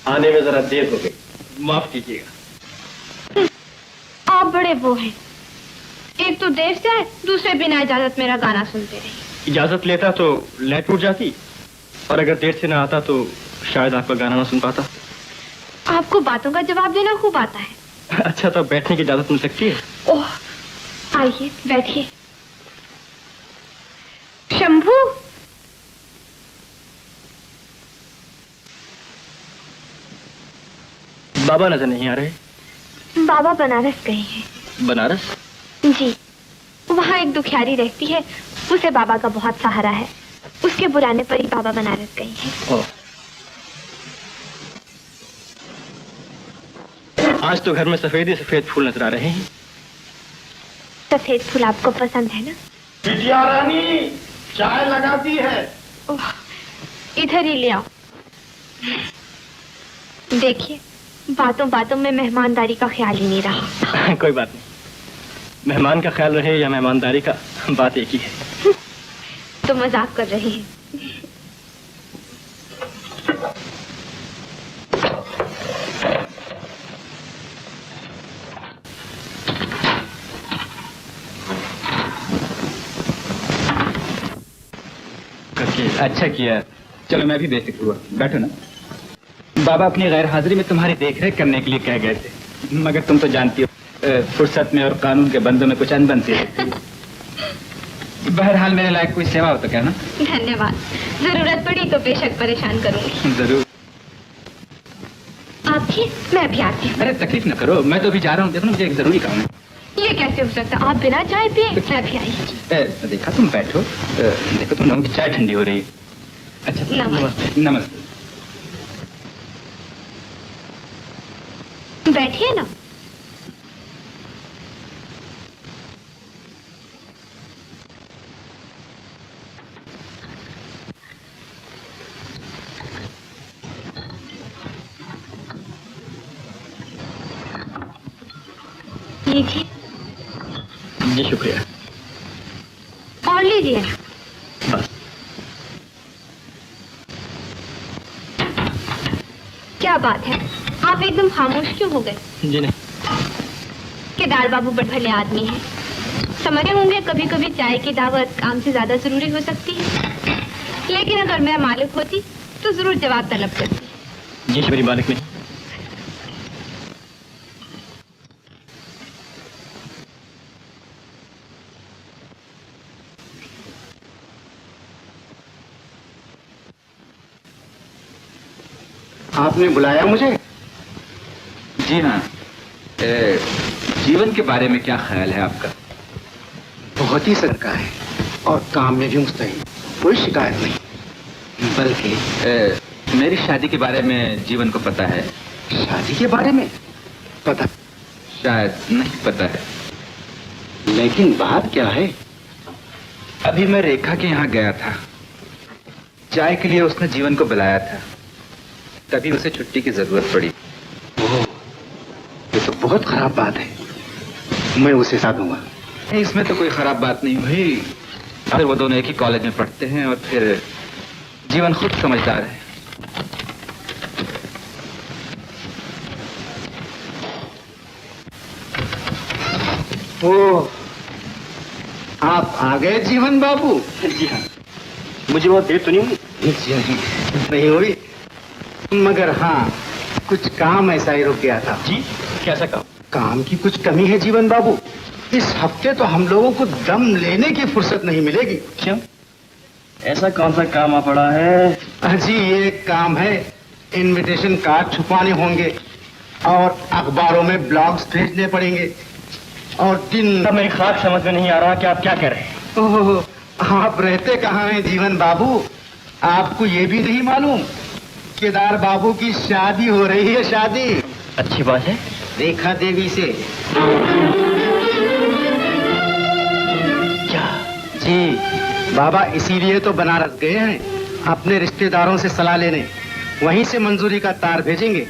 आने में जरा देर हो गई, माफ कीजिएगा। आप बड़े वो हैं, एक तो देर से आए, दूसरे बिना इजाजत मेरा गाना सुनते रहे। इजाजत लेता तो लाइट टूट जाती, और अगर देर से ना आता तो शायद आपका गाना ना सुन पाता। आपको बातों का जवाब देना खूब आता है। अच्छा, तो बैठने की इजाजत मिल सकती है? ओह, आइए बैठिए। शंभू, बाबा नजर नहीं आ रहे। बाबा बनारस गए हैं। बनारस? जी, वहाँ एक दुखियारी रहती है, उसे बाबा का बहुत सहारा है। उसके बुलाने पर ही बाबा बनारस गए हैं। आज तो घर में सफेद ही सफेद फूल नजर आ रहे हैं। सफेद फूल आपको पसंद है ना? बिटिया रानी, चाय लगाती है। ओह, इधर ही ले आओ। देखिए, बातों बातों में मेहमानदारी का ख्याल ही नहीं रहा। कोई बात नहीं, मेहमान का ख्याल रहे या मेहमानदारी का, बात एक ही है। तो मजाक कर रहे हैं। अच्छा किया, चलो मैं भी बेफिक्र हुआ। बैठो ना। बाबा अपनी गैर हाजिरी में तुम्हारी देखरेख करने के लिए कह गए थे, मगर तुम तो जानती हो फुर्सत में और कानून के बंदों में कुछ अनबन सी रहती है। बहरहाल मेरे लायक कोई सेवा हो तो कहना। धन्यवाद, जरूरत पड़ी तो बेशक परेशान करूंगी। जरूर। आप भी, मैं भी आती हूँ। अरे तकलीफ न करो, मैं तो अभी जा रहा हूँ। देखो ना, मुझे एक जरूरी काम है। ये कैसे हो सकता? आप बिना चाय पिए? मैं भी आई। देखा, तुम बैठो। देखो, तुम लोगों की चाय ठंडी हो रही है। अच्छा, नमस्ते। नमस्ते। बैठिए ना। लीजिए। जी शुक्रिया। और लीजिए। बस। क्या बात है, आप एकदम खामोश क्यों हो गए? जी नहीं। केदार बाबू बड़े भले आदमी हैं। समझे होंगे कभी कभी चाय की दावत काम से ज्यादा जरूरी हो सकती है, लेकिन अगर मैं मालिक होती तो जरूर जवाब तलब करती। जी मेरी मालिक नहीं। आपने बुलाया मुझे? जी हाँ। जीवन के बारे में क्या ख्याल है आपका? बहुत ही सदका है और काम में भी मुस्तैद, कोई शिकायत नहीं। बल्कि मेरी शादी के बारे में जीवन को पता है। शादी के बारे में पता? शायद नहीं पता है। लेकिन बात क्या है? अभी मैं रेखा के यहाँ गया था, चाय के लिए उसने जीवन को बुलाया था, तभी उसे छुट्टी की जरूरत पड़ी। ओह, ये तो बहुत खराब बात है। मैं उसे साथ दूंगा। इसमें तो कोई खराब बात नहीं हुई। फिर वो दोनों एक ही कॉलेज में पढ़ते हैं और फिर जीवन खुद समझदार है। ओह, आप आ गए जीवन बाबू? जी हाँ। मुझे बहुत देर तो नहीं हुई? नहीं हुई, मगर हाँ, कुछ काम ऐसा ही रुक गया था। जी, कैसा काम? काम की कुछ कमी है जीवन बाबू। इस हफ्ते तो हम लोगों को दम लेने की फुर्सत नहीं मिलेगी। क्यों? ऐसा कौन सा काम आ पड़ा है? जी, ये काम है, इनविटेशन कार्ड छुपाने होंगे और अखबारों में ब्लॉग्स भेजने पड़ेंगे और दिन। मेरी खास समझ में नहीं आ रहा कि आप क्या कह रहे हैं। ओह, आप रहते कहाँ हैं जीवन बाबू? आपको ये भी नहीं मालूम केदार बाबू की शादी हो रही है? शादी अच्छी बात है। रेखा देवी से। क्या? जी, बाबा इसीलिए तो बनारस गए हैं, अपने रिश्तेदारों से सलाह लेने। वहीं से मंजूरी का तार भेजेंगे।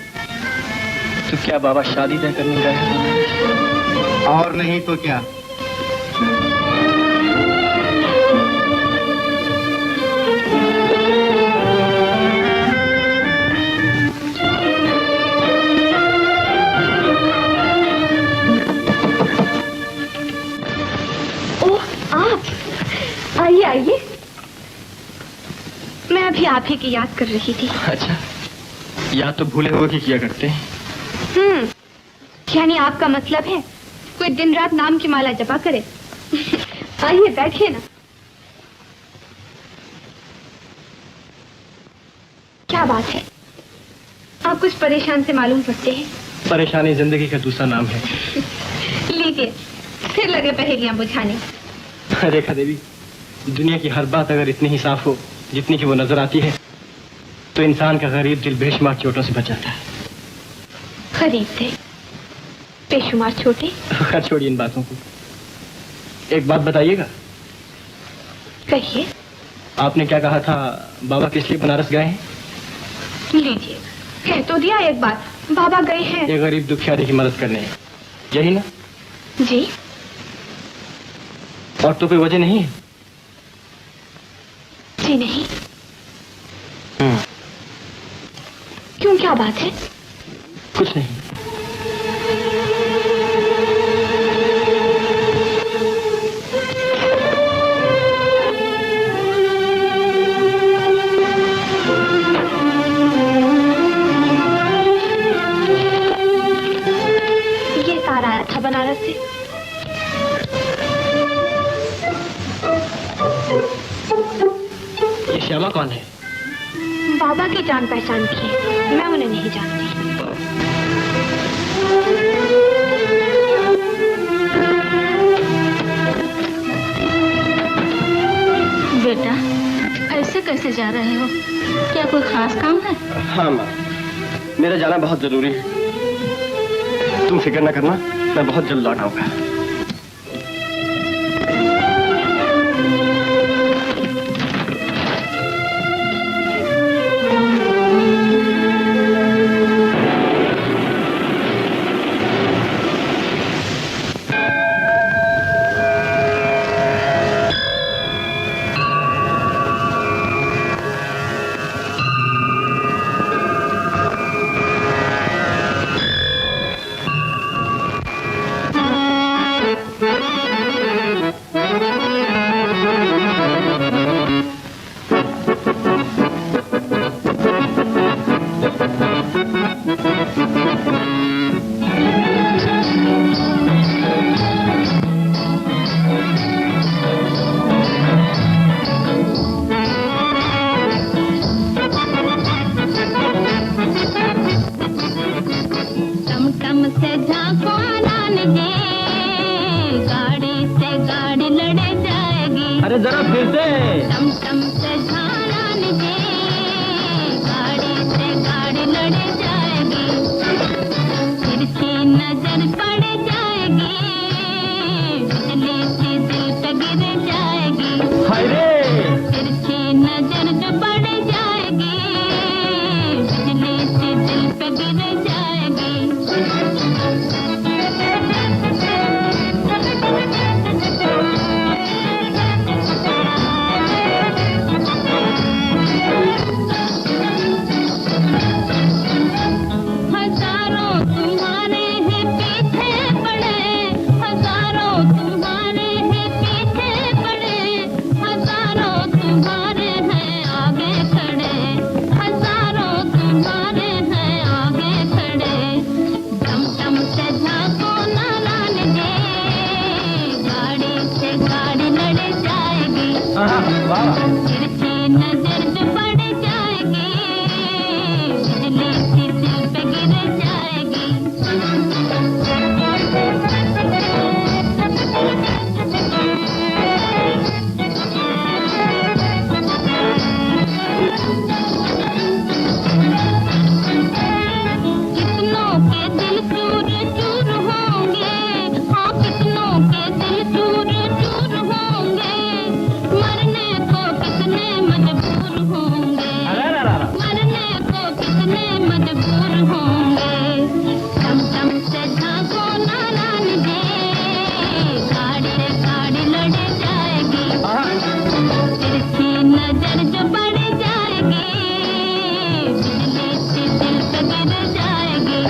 तो क्या बाबा शादी तय करने गए हैं? और नहीं तो क्या। आप ही की याद कर रही थी। अच्छा, याद तो भूले हुए की किया करते हैं। यानी आपका मतलब है कोई दिन रात नाम की माला जपा करे? आइए बैठिए ना। क्या बात है, आप कुछ परेशान से मालूम पड़ते हैं। परेशानी जिंदगी का दूसरा नाम है। लीजिए, फिर लगे पहेलियां बुझाने। रेखा देवी, दुनिया की हर बात अगर इतनी ही साफ हो जितनी की वो नजर आती है तो इंसान का गरीब दिल बेशुमार चोटों से बच जाता है। गरीब थे, बेशुमार छोटे। खैर छोड़िए इन बातों को। एक बात बताइएगा। कहिए। आपने क्या कहा था, बाबा किस लिए बनारस गए हैं? लीजिए, कह तो दिया एक बात, बाबा गए हैं ये गरीब दुखियारी की मदद करने, यही ना? जी। और तो कोई वजह नहीं है? जी नहीं। क्यों, क्या बात है? कुछ नहीं। ये तार आया था बनारस से। ये श्यामा कौन है? बाबा की जान पहचान की है, मैं उन्हें नहीं जानती। बेटा, ऐसे कैसे जा रहे हो? क्या कोई खास काम है? हाँ माँ, मेरा जाना बहुत जरूरी है। तुम फिक्र न करना, मैं बहुत जल्द लौट आऊंगा। अरे जरा फिर से। टम टम से झालान दे, गाड़ी से गाड़ी लड़ जाएगी, तिरछी नजर पड़ जाएगी, बिजली सी दिल पे गिर जाएगी। हाय रे, तिरछी नजर जो पड़ जाएगी, बिजली सी दिल पे गिर जाएगी। तिरछी नजर जो पड़ जाएगी, बिजली सी दिल पे गिर जाएगी। कितनों के दिल चूर चूर होंगे, हाँ कितनों के दिल चूर चूर होंगे, मरने को कितने मजबूर होंगे, मरने को कितने मजबूर होंगे। टम टम से झांको नारायण दे, गाड़ी से गाड़ी लड़ जाएगी, तिरछी नजर जो पड़ जाएगी, बिजली सी दिल पे गिर जाएगी।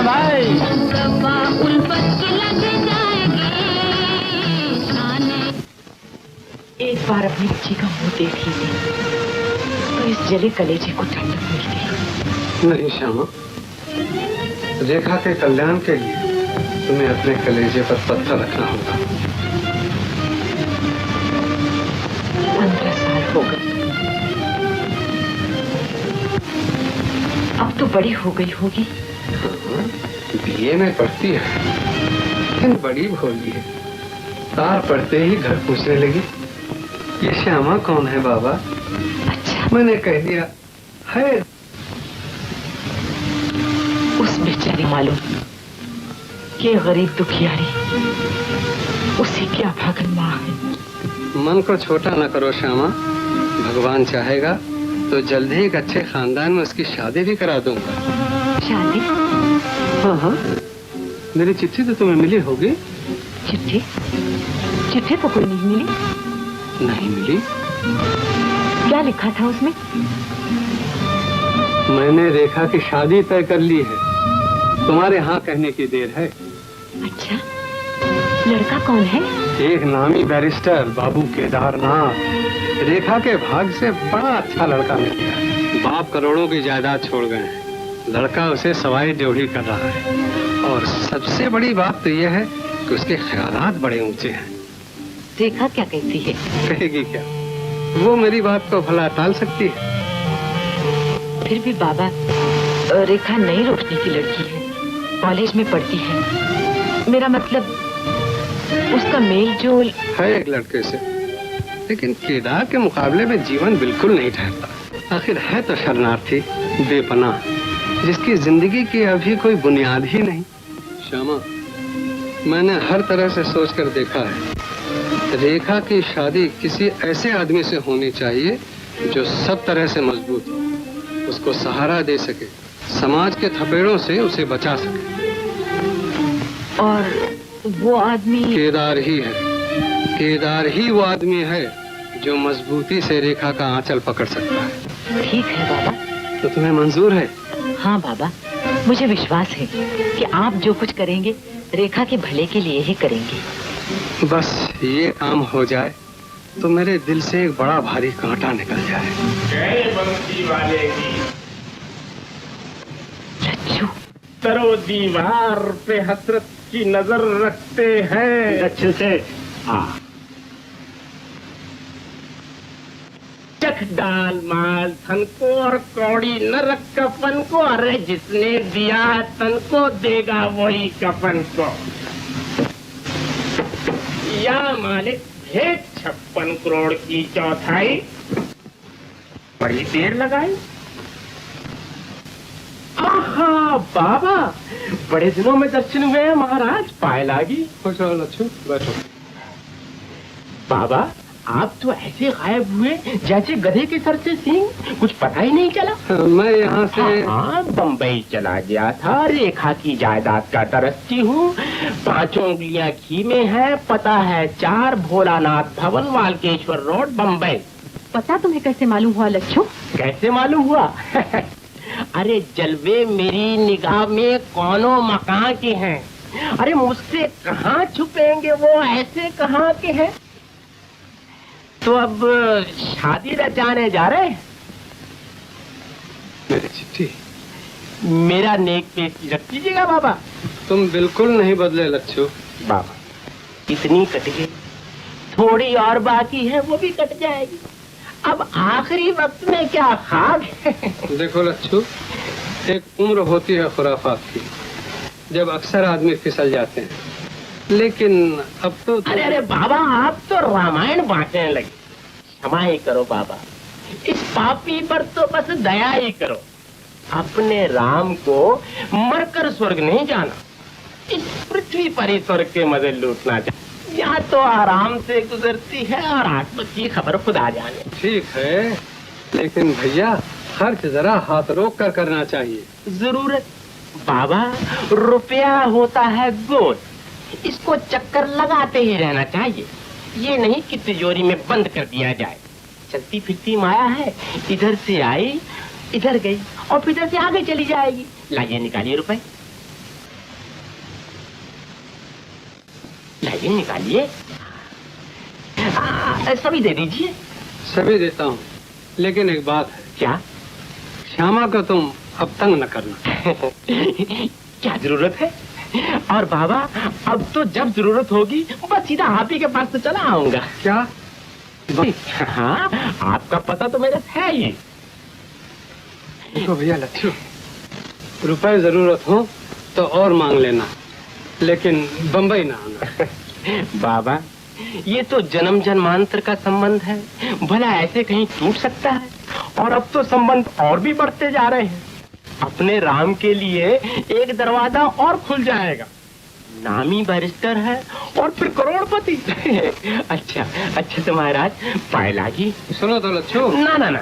भाई। दफा उल्फत की लग जाएगी शाने। एक बार अपनी बच्ची का मुंह देख लीजिए तो इस जले कलेजे को ठंडक मिलती है। नहीं श्यामा, रेखा के कल्याण के लिए तुम्हें अपने कलेजे पर पत्थर रखना होगा। 15 साल हो गए, अब तो बड़ी हो गई होगी। बीए में पढ़ती है, लेकिन बड़ी भोली है। तार पढ़ते ही घर पूछने लगी, ये श्यामा कौन है बाबा? अच्छा, मैंने कह दिया है। उस बेचारी मालूम कि गरीब दुखियारी उसी की अभागन माँ है। मन को छोटा न करो श्यामा, भगवान चाहेगा तो जल्द ही एक अच्छे खानदान में उसकी शादी भी करा दूंगा। शादी? हाँ हाँ, मेरी चिट्ठी तो तुम्हें मिली होगी। चिट्ठी? चिट्ठी तो कोई नहीं मिली। नहीं मिली? क्या लिखा था उसमें? मैंने रेखा की शादी तय कर ली है, तुम्हारे हाँ कहने की देर है। अच्छा, लड़का कौन है? एक नामी बैरिस्टर बाबू केदारनाथ। रेखा के भाग से बड़ा अच्छा लड़का मिल गया। बाप करोड़ों की जायदाद छोड़ गए हैं, लड़का उसे सवाई ड्योढ़ी कर रहा है। और सबसे बड़ी बात तो यह है कि उसके ख्यालात बड़े ऊंचे हैं। रेखा क्या कहती है? कहेगी क्या, वो मेरी बात को भला टाल सकती है? फिर भी बाबा, रेखा नई रोशनी की लड़की है, कॉलेज में पढ़ती है। मेरा मतलब उसका मेल जोल है एक लड़के से, लेकिन केदार के मुकाबले में जीवन बिल्कुल नहीं ठहरता। आखिर है तो शरणार्थी, बेपनाह, जिसकी जिंदगी की अभी कोई बुनियाद ही नहीं। श्यामा, मैंने हर तरह से सोचकर देखा है, रेखा की शादी किसी ऐसे आदमी से होनी चाहिए जो सब तरह से मजबूत हो, उसको सहारा दे सके, समाज के थपेड़ों से उसे बचा सके। और वो आदमी केदार ही है। केदार ही वो आदमी है जो मजबूती से रेखा का आंचल पकड़ सकता है। ठीक है बाबा। तो तुम्हें मंजूर है? हाँ बाबा, मुझे विश्वास है कि आप जो कुछ करेंगे रेखा के भले के लिए ही करेंगे। बस ये काम हो जाए तो मेरे दिल से एक बड़ा भारी कांटा निकल जाए। जय बंसी वाले की। लच्छू, तरो दीवार पे हसरत की नजर रखते हैं। अच्छे से हाँ। चख डाल माल थन को और कौड़ी न रख कफन को। अरे जिसने दिया तन को देगा वही कफन को। या मालिक भेज 56 करोड़ की चौथाई। बड़ी देर लगाई। आहा बाबा, बड़े दिनों में दर्शन हुए हैं महाराज। पाए लागी। खुश रहो लच्छू, बैठो। बाबा, आप तो ऐसे गायब हुए जैसे गधे के सर से सींग, कुछ पता ही नहीं चला। मैं यहाँ से हाँ, बम्बई चला गया था। रेखा की जायदाद का तरस्ती हूँ। 5 उंगलियां घी में है। पता है 4 भोलानाथ भवन, वाल्केश्वर रोड, बम्बई। पता तुम्हें कैसे मालूम हुआ लच्छू? कैसे मालूम हुआ? अरे जलवे मेरी निगाह में कौनों मकान के हैं। अरे मुझसे कहाँ छुपेंगे वो, ऐसे कहाँ के हैं। तो अब शादी रचाने जा रहे हैं। मेरी चिट्ठी मेरा नेक पेश रख दीजिएगा बाबा। तुम बिल्कुल नहीं बदले लच्छू। बाबा, इतनी कट गई, थोड़ी और बाकी है, वो भी कट जाएगी। अब आखिरी वक्त में क्या खाब है। देखो लच्छू, एक उम्र होती है खुराफात की, जब अक्सर आदमी फिसल जाते हैं, लेकिन अब तो अरे अरे बाबा, आप तो रामायण बांटने लगे। क्षमा ही करो बाबा, इस पापी पर तो बस दया ही करो। अपने राम को मरकर स्वर्ग नहीं जाना, इस पृथ्वी पर ही स्वर्ग के मजे लूटना चाहिए। यहाँ तो आराम से गुजरती है और आत्मत की खबर खुदा जाने। ठीक है, लेकिन भैया खर्च जरा हाथ रोक कर करना चाहिए। जरूरत बाबा, रुपया होता है गोल, इसको चक्कर लगाते ही रहना चाहिए। ये नहीं कि तिजोरी में बंद कर दिया जाए। चलती फिरती माया है, इधर से आई, इधर गई और फिर इधर से आगे चली जाएगी। लाइए निकालिए रुपए। तेल निकालिए। सभी दे दीजिए। सभी देता हूँ, लेकिन एक बात है। क्या? श्यामा को तुम अब तंग न करना। क्या जरूरत है? और बाबा अब तो जब जरूरत होगी बस सीधा आप ही के पास तो चला आऊंगा। क्या? हाँ, आपका पता तो मेरे है ही। देखो भैया लच्छू, रुपए जरूरत हो तो और मांग लेना, लेकिन बंबई ना आना। बाबा ये तो जन्म जन्मांतर का संबंध है, भला ऐसे कहीं टूट सकता है? और अब तो संबंध और भी बढ़ते जा रहे हैं। अपने राम के लिए एक दरवाजा और खुल जाएगा। नामी बैरिस्टर है और फिर करोड़पति। अच्छा तो महाराज पाए लागी। सुनो तो लच्छू। ना,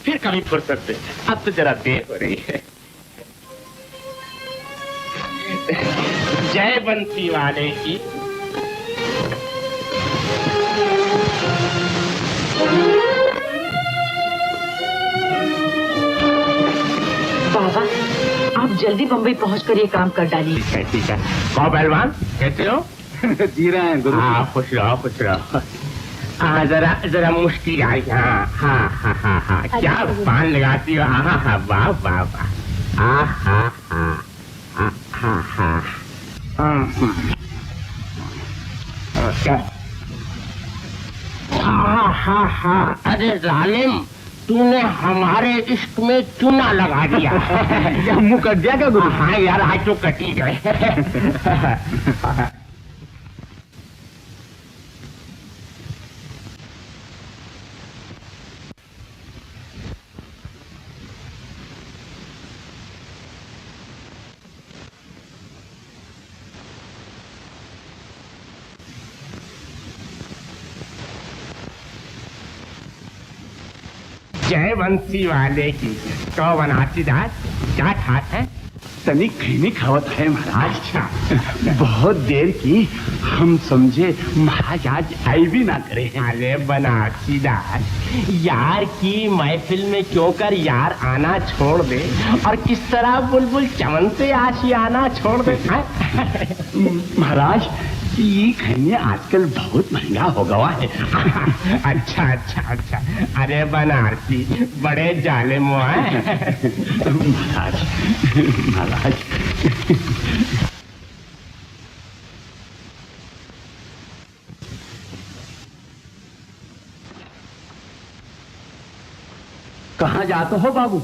फिर कभी फुर्सत से, अब तो जरा देर हो रही है। जय बंसी वाले की। बाबा आप जल्दी बम्बई पहुंचकर ये काम कर डालिए। ठीक है। कहो पहलवान, कैसे हो? जी रहे हैं गुरु। हाँ, खुश रहो। जरा मुश्किल आई। हाँ, क्या पान लगाती हो? हाँ, वाह। हाँ। अरे जालिम, तूने हमारे इश्क में चूना लगा दिया। क्या मुंह कट दिया क्या गुरु? हाँ यार, आज तो कट ही गए। जय बंसी वाले की। तो बनाती दास क्या ठाट है? तनी खैनी खावत है महाराज। अच्छा। बहुत देर की, हम समझे महाराज आज आई भी ना करे। अरे बनाती दास, यार की महफिल में क्यों कर यार आना छोड़ दे, और किस तरह बुलबुल चमन से आशियाना छोड़ दे। महाराज ये खैनी आजकल बहुत महंगा हो गया है। अच्छा। अरे बनारसी बड़े जालिम है। महाराज कहाँ जाते हो बाबू?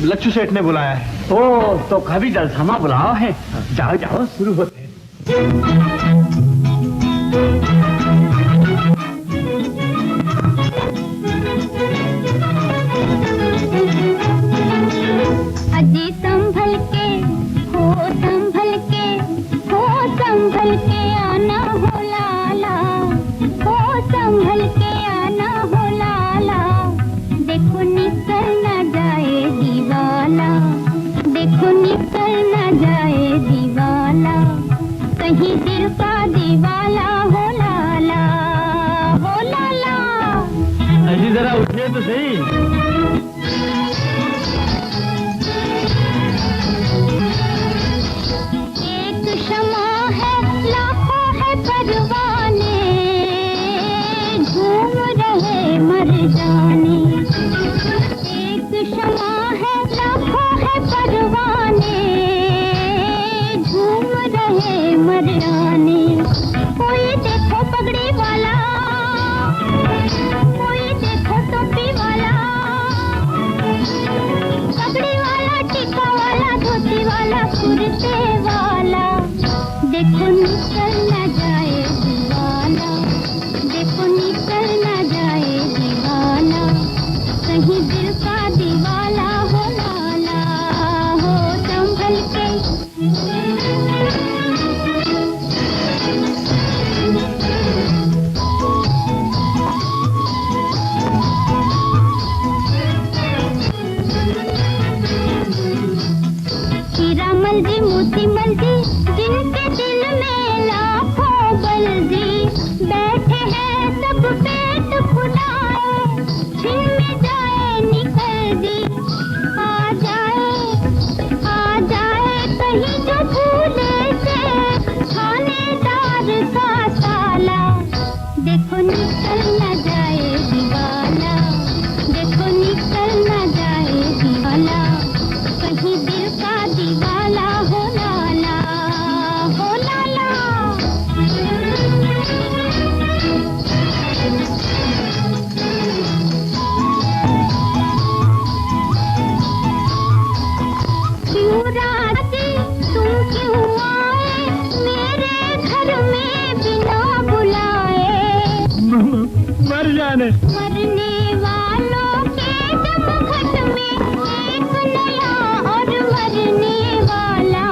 लच्छू सेठ ने बुलाया है। ओ तो कभी जलसामा बुलाओ है। जाओ शुरू होते हैं। अजी संभल के आना हो लाला, संभल के आना हो लाला। देखो निकल न जाए दीवाला, देखो निकल न जाए दीवाला, कहीं दिल का दीवाला हो लाला, हो लाला। अजी जरा उठिए तो सही। क्षमा है लाखों है परवाने, घूम रहे मर जाने। एक क्षमा है लाखों है परवाने, घूम रहे मर जाने। कोई देखो पगड़ी वाला, कोई देखो टोपी वाला, जाने। मरने वालों के दमघट में एक नया और मरने वाला,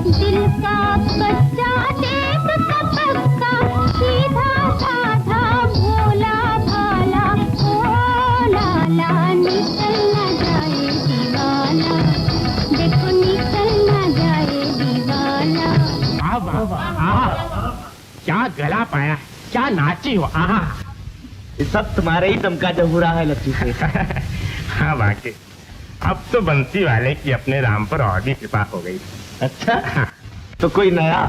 दिल का कच्चा देख का पक्का, सीधा साधा भोला भाला, ओ लाला निकल न जाए दीवाना, देखो निकल न जाए दीवाना। क्या गला पाया, क्या नाची हो। आहा, ये सब तुम्हारे ही दम का जहूरा है लच्छू से। हाँ वाकई, अब तो बंसी वाले की अपने राम पर और भी कृपा हो गई। अच्छा, तो कोई नया?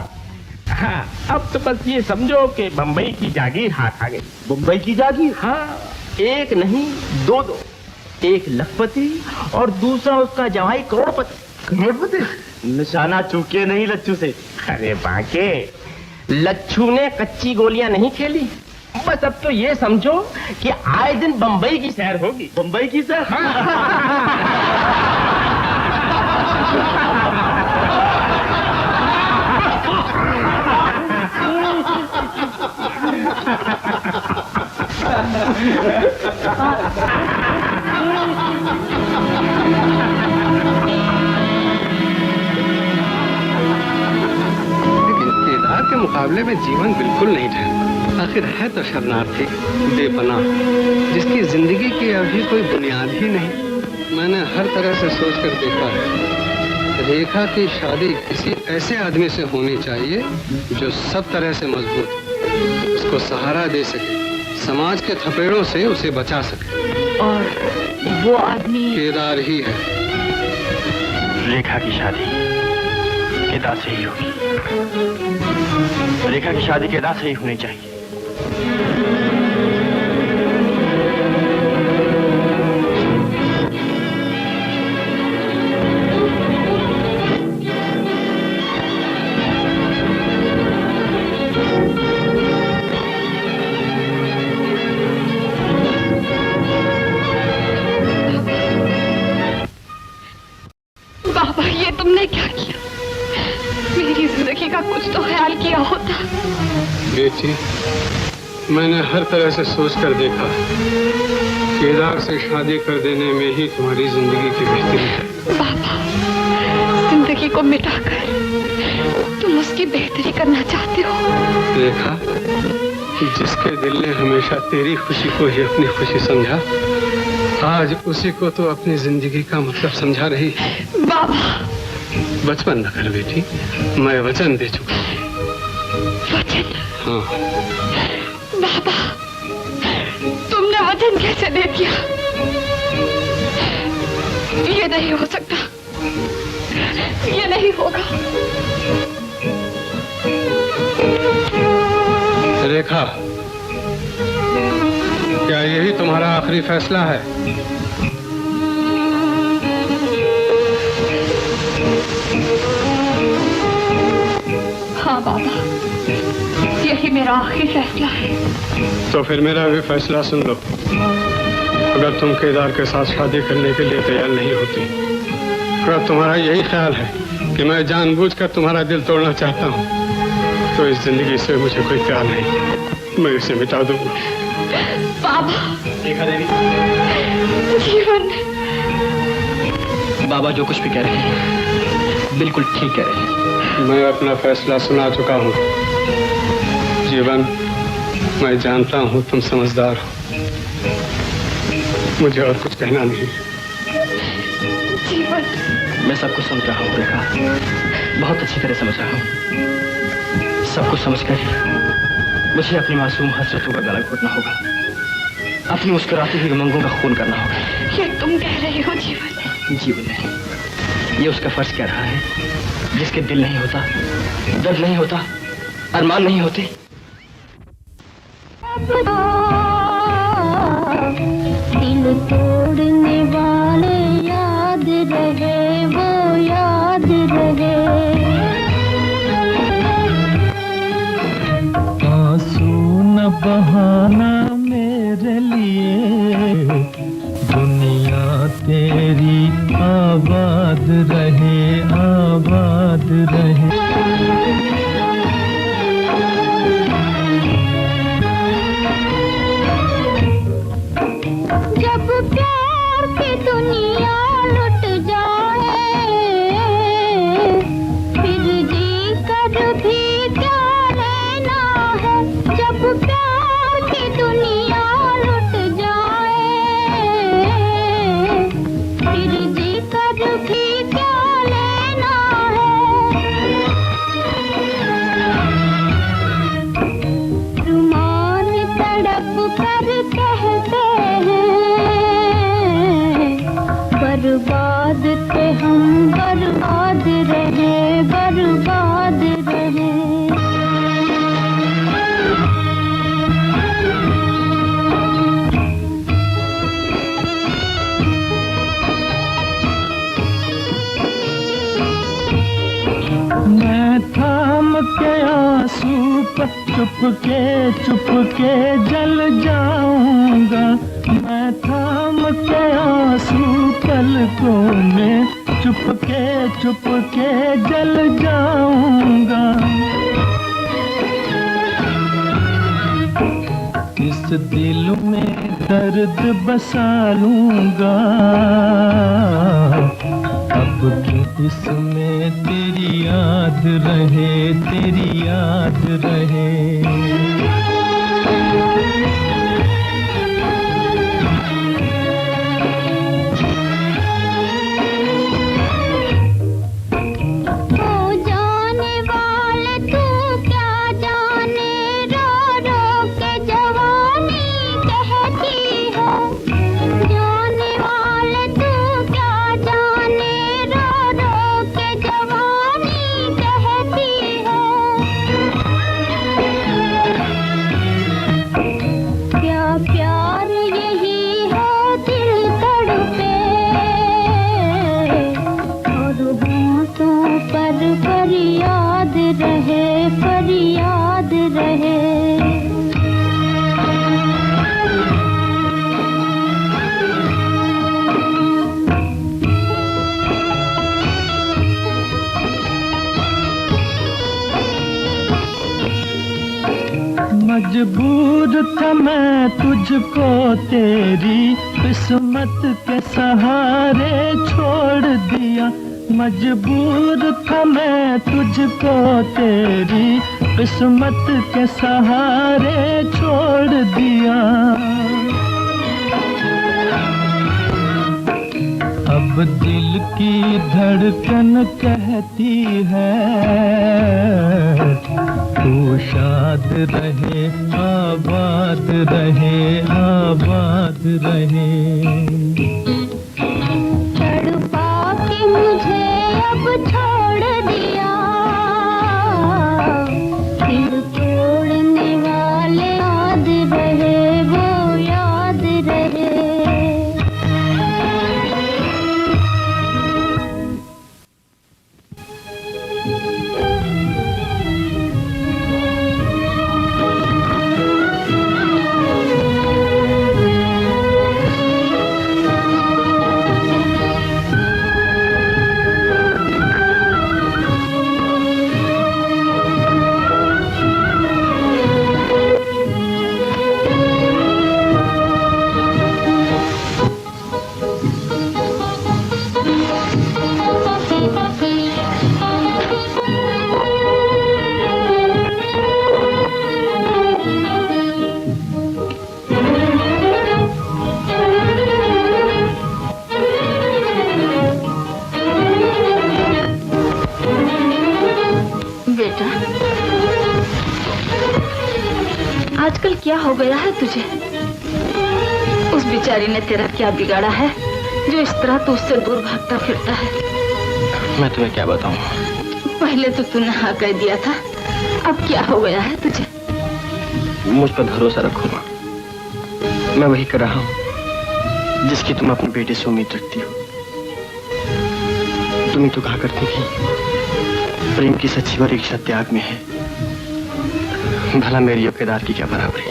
हाँ, अब तो बस ये समझो कि बम्बई की जागीर हाथ आ गई। मुंबई की जागीर? हाँ, एक नहीं दो, एक लखपति और दूसरा उसका जवाई करोड़पति। करोड़पति? निशाना चूके नहीं लच्छू से। अरे बाके, लच्छू ने कच्ची गोलियां नहीं खेली। बस अब तो ये समझो कि आए दिन बंबई की सैर होगी। बंबई की सैर? केदार के मुकाबले में जीवन बिल्कुल नहीं ठहरता। आखिर है तो शरणार्थी, बेपनाह, जिसकी जिंदगी की अभी कोई बुनियाद ही नहीं। मैंने हर तरह से सोचकर देखा है, रेखा की शादी किसी ऐसे आदमी से होनी चाहिए जो सब तरह से मजबूत हो, उसको सहारा दे सके, समाज के थपेड़ों से उसे बचा सके। और वो आदमी केदार ही है। रेखा की शादी केदार से ही होगी। रेखा की शादी केदार से ही होनी चाहिए। बाबा, ये तुमने क्या किया? मेरी जिंदगी का कुछ तो ख्याल किया होता। बेटी, मैंने हर तरह से सोचकर देखा, केदार से शादी कर देने में ही तुम्हारी जिंदगी की बेहतरी है। बाबा, जिंदगी को मिटाकर तुम उसकी बेहतरी करना चाहते हो। रेखा, जिसके दिल ने हमेशा तेरी खुशी को ही अपनी खुशी समझा, आज उसी को तो अपनी जिंदगी का मतलब समझा रही है। बाबा, बचपन न कर बेटी, मैं वचन दे चुका हूँ। वचन? हाँ। बाबा, तुमने वचन कैसे दे दिया? ये नहीं हो सकता, ये नहीं होगा। रेखा, क्या यही तुम्हारा आखिरी फैसला है? हाँ बाबा, यही मेरा आखिरी फैसला है। तो फिर मेरा भी फैसला सुन लो। अगर तुम केदार के साथ शादी करने के लिए तैयार नहीं होती, अगर तुम्हारा यही ख्याल है कि मैं जानबूझकर तुम्हारा दिल तोड़ना चाहता हूँ, तो इस जिंदगी से मुझे कोई प्यार नहीं, मैं इसे मिटा दूंगा। बाबा, रेखा देवी, जीवन। बाबा जो कुछ भी कह रहे हैं बिल्कुल ठीक कह रहे हैं। मैं अपना फैसला सुना चुका हूँ। जीवन, मैं जानता हूँ तुम समझदार हो, मुझे और कुछ कहना नहीं। जीवन, मैं सब कुछ समझ रहा हूँ रेखा, बहुत अच्छी तरह समझ रहा हूँ। सब कुछ समझकर मुझे अपनी मासूम हसरतों का गला घोटना होगा, अपनी मुस्कुराती हुई उमंगों का खून करना होगा। ये तुम कह रहे हो जीवन? जीवन नहीं, ये उसका फर्ज कह रहा है, जिसके दिल नहीं होता, दर्द नहीं होता, अरमान नहीं होते। दिल तोड़ने वाले याद रहे, वो याद रहे। आंसू न बहाना मेरे लिए, दुनिया तेरी आबाद रहे, आबाद रहे। जब प्यार की दुनिया लुट जाए, फिर जी कर भी क्या लेना है। रुमान तड़प कर कहते हैं, बर्बाद थे हम, बर्बाद रहे, बर्बाद रहे। मैं थाम के आंसू पर चुप के जल जाऊंगा। मैं थाम के आंसू पलकों में चुप के जल जाऊंगा। इस दिल में दर्द बसा लूंगा। अब क्यों इसमें तेरी याद रहे, तेरी याद रहे। फरियाद रहे, फरियाद रहे। मजबूर था मैं तुझको तेरी किस्मत के सहारे छोड़ दिया। मजबूर था मैं तुझको तेरी किस्मत के सहारे छोड़ दिया। अब दिल की धड़कन कहती है, तू शाद रहे, आबाद रहे, आबाद रहे। मुझे अब छोड़ दिया, दिल तोड़ने वाले याद रहे, वो याद रहे। आजकल क्या हो गया है तुझे? उस बेचारी ने तेरा क्या बिगाड़ा है जो इस तरह तू उससे दूर भागता फिरता है? मैं तुम्हें क्या बताऊं? पहले तो तूने हाँ कह दिया था, अब क्या हो गया है तुझे? मुझ पर भरोसा रखो माँ, मैं वही कर रहा हूँ जिसकी तुम अपने बेटे से उम्मीद रखती हो। तुम ही तो कहा करती थी प्रेम की सच्ची परीक्षा त्याग में है। भला मेरी और केदार की क्या बराबरी?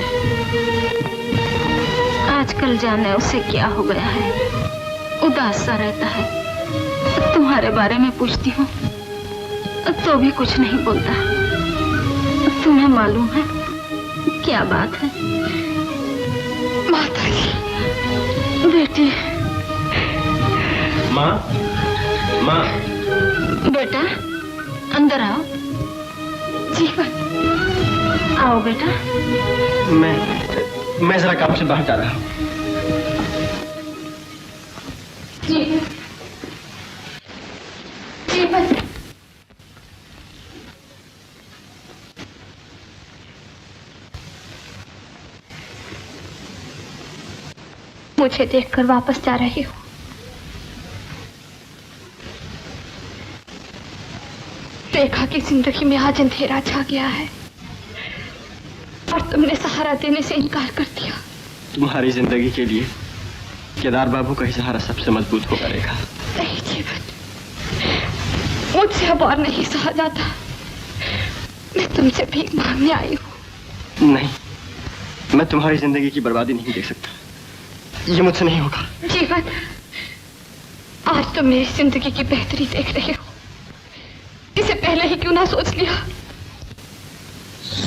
आजकल जाने उसे क्या हो गया है, उदास सा रहता है। तुम्हारे बारे में पूछती हूँ तो भी कुछ नहीं बोलता। तुम्हें मालूम है क्या बात है? माता जी, बेटी। माँ, माँ। बेटा अंदर आओ। जीवन आओ बेटा। मैं जरा काम से बाहर जा रहा हूँ। जी जी बस। मुझे देखकर वापस जा रही हो। रेखा की जिंदगी में आज अंधेरा छा गया है और तुमने सहारा देने से इनकार कर दिया। तुम्हारी जिंदगी के लिए केदार बाबू का ही सहारा सबसे मजबूत होगा रेखा। नहीं जीवन, मुझसे अब और नहीं सहा जाता। मैं तुमसे भीख मांगने आई हूँ। नहीं, मैं तुम्हारी जिंदगी की बर्बादी नहीं देख सकता। ये मुझसे नहीं होगा। जीवन, आज तुम मेरी जिंदगी की बेहतरी देख रहे हो, इसे पहले ही क्यों ना सोच लिया?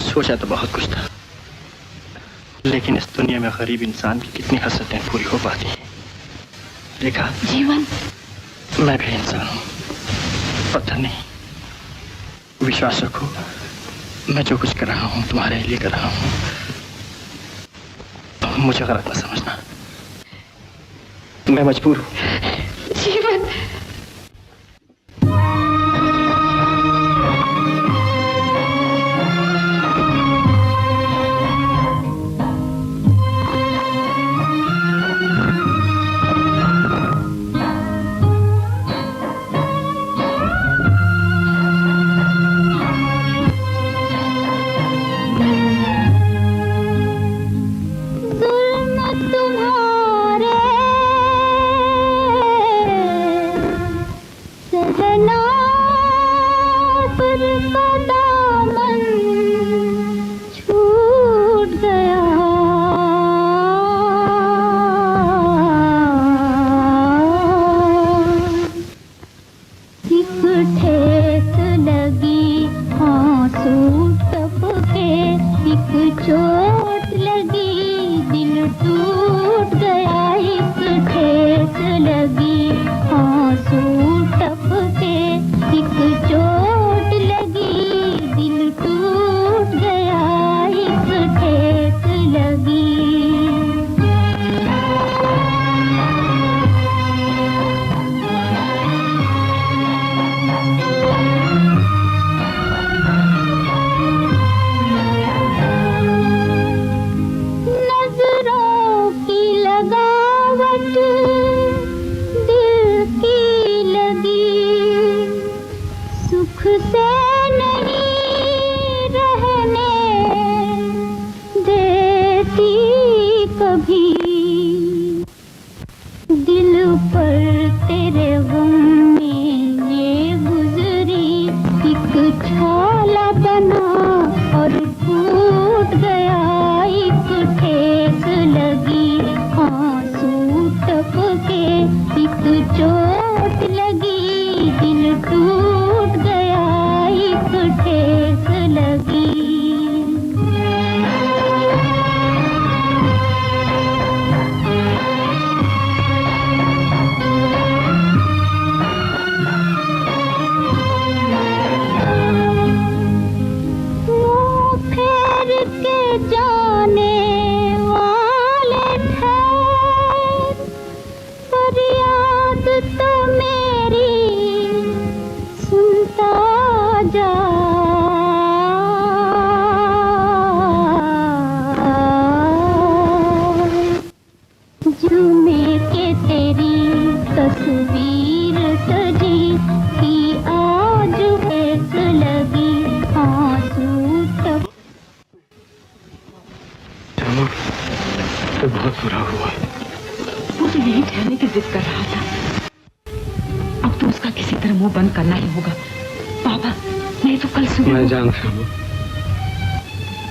सोचा तो बहुत कुछ था, लेकिन इस दुनिया में गरीब इंसान की कितनी हसरतें पूरी हो पाती हैं। रेखा, जीवन, मैं भी इंसान हूँ, पत्थर नहीं। विश्वास रखो, मैं जो कुछ कर रहा हूँ तुम्हारे लिए कर रहा हूँ। मुझे गलत न समझना, मैं मजबूर हूँ। जीवन,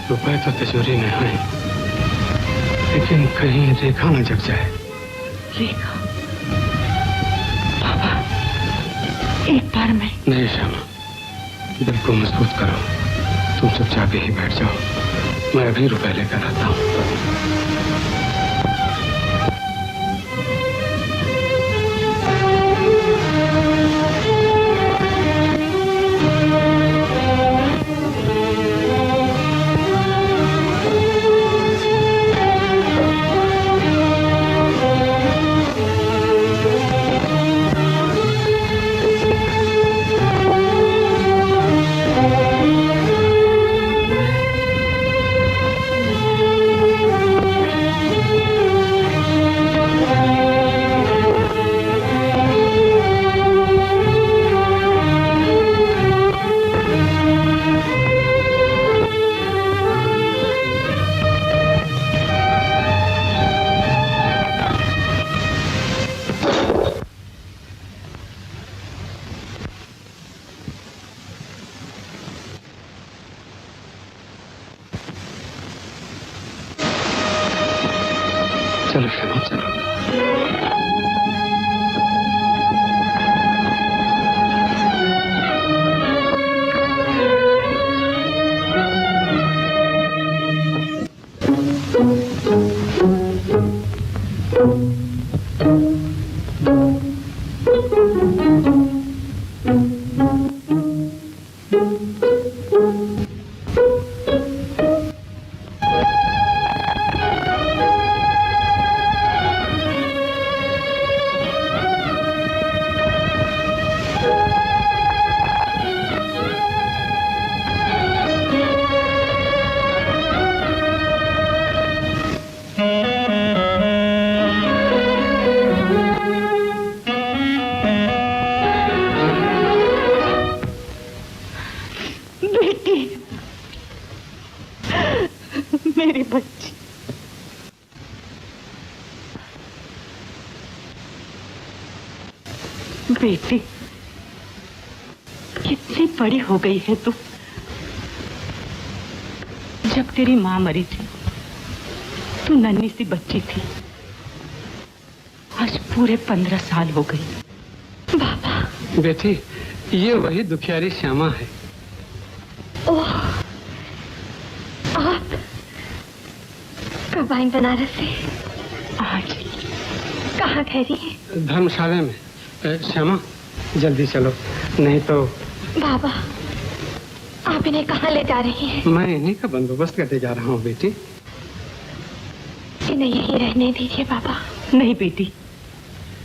रुपए तो तिजोरी में है, लेकिन कहीं रेखा न जग जाए। रेखा? बाबा, एक बार में नहीं श्यामा, दिल को मजबूत करो। तुम चुपचाप ही बैठ जाओ, मैं अभी रुपए लेकर आता हूँ। चलो। मेरी बच्ची, बेटी कितनी बड़ी हो गई है तू। जब तेरी माँ मरी थी तू नन्ही सी बच्ची थी। आज पूरे 15 साल हो गई। बाबा। बेटी, ये वही दुखियारी श्यामा है। ओह, आप कब आई बनारस से? आज। कहाँ ठहरी है? धर्मशाला में। श्यामा, जल्दी चलो, नहीं तो। बाबा, आप इन्हें कहाँ ले जा रही हैं? मैं इन्हीं का बंदोबस्त करते जा रहा हूँ बेटी। इन्हें यहीं रहने दीजिए बाबा। नहीं बेटी,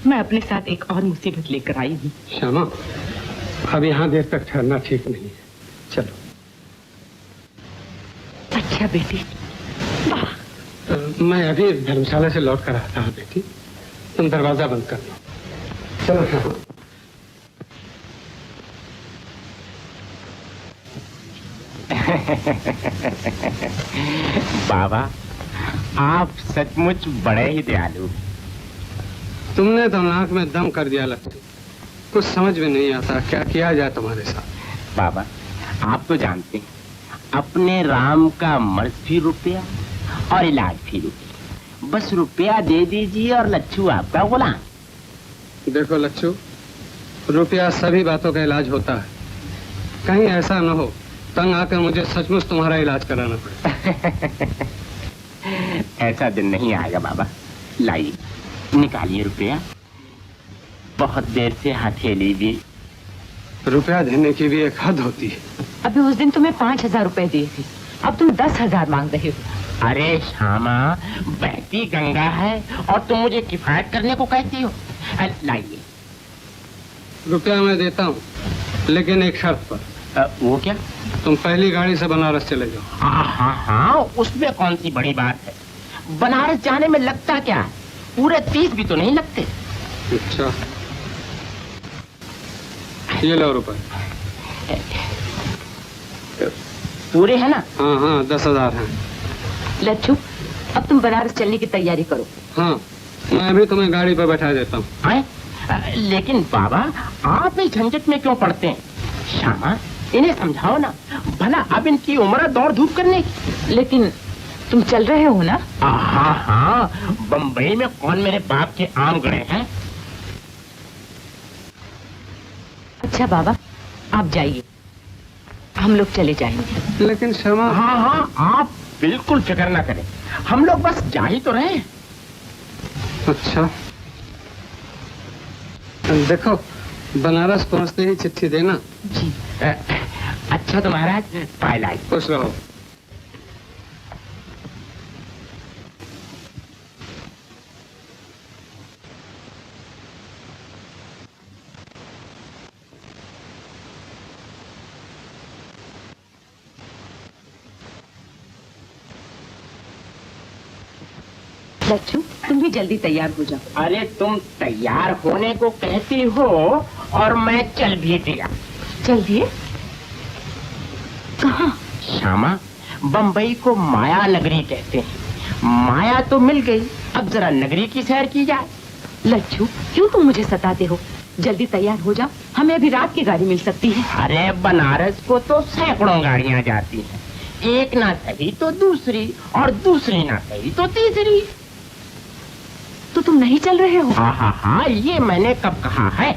मैं अपने साथ एक और मुसीबत लेकर आई हूँ। श्यामा, अब यहाँ देर तक ठहरना ठीक नहीं है, चलो। अच्छा बेटी। मैं अभी धर्मशाला से लौट कर आता हूँ बेटी, तुम दरवाजा बंद कर लो। चलो श्यामा। बाबा, आप सचमुच बड़े ही दयालु। तुमने तो नाक में दम कर दिया लक्ष्मी, कुछ समझ में नहीं आता क्या किया जाए तुम्हारे साथ। बाबा, आप तो जानते हैं अपने राम का मर्ज भी रुपया और इलाज भी रुपया। बस रुपया दे दीजिए और लच्छू आपका गुलाम। देखो लच्छू, रुपया सभी बातों का इलाज होता है। कहीं ऐसा न हो तंग आकर मुझे सचमुच तुम्हारा इलाज कराना पड़े। ऐसा दिन नहीं आएगा बाबा। लाइए, निकालिए रुपया। बहुत देर से हथेली भी। रुपया देने की भी एक हद होती है। अभी उस दिन तुम्हें 5000 रुपए दिए थे, अब तुम 10,000 मांग रहे हो। अरे श्यामा, बहती गंगा है और तुम मुझे किफायत करने को कहती हो। लाइए। रुपया मैं देता हूँ, लेकिन एक शर्त पर। वो क्या? तुम पहली गाड़ी से बनारस चले जाओ। हाँ, उसमें कौन सी बड़ी बात है। बनारस जाने में लगता क्या है, पूरे 30 भी तो नहीं लगते। अच्छा, ये लो रुपए। पूरे है ना? हाँ हाँ, 10,000 हैं। लच्छू, अब तुम बनारस चलने की तैयारी करो। हाँ, मैं भी तुम्हें गाड़ी पर बैठा देता हूँ। लेकिन बाबा, आप इस झंझट में क्यों पड़ते हैं? श्यामा, इन्हें समझाओ ना, भला अब इनकी उम्र दौड़ धूप करने की। लेकिन तुम चल रहे हो ना? हाँ हाँ, बम्बई में कौन मेरे बाप के आम गड़े हैं। अच्छा बाबा, आप जाइए, हम लोग चले जाएंगे। लेकिन श्यामा। हाँ हाँ, आप बिल्कुल फिक्र ना करें, हम लोग बस जा ही तो रहे। अच्छा, देखो बनारस पहुंचते ही चिट्ठी देना। जी। अच्छा तो महाराज, पाए लाई। खुश रहो। लच्छू, तुम भी जल्दी तैयार हो जाओ। अरे तुम तैयार होने को कहती हो और मैं चल भी दिया। चल दिए? कहाँ? श्यामा, बम्बई को माया नगरी कहते हैं। माया तो मिल गई, अब जरा नगरी की सैर की जाए। लच्छू, क्यों तुम मुझे सताते हो? जल्दी तैयार हो जाओ, हमें अभी रात की गाड़ी मिल सकती है। अरे बनारस को तो सैकड़ों गाड़ियां जाती हैं, एक ना सही तो दूसरी, और दूसरी ना सही तो तीसरी। तो तुम नहीं चल रहे हो? हाँ, ये मैंने कब कहा है?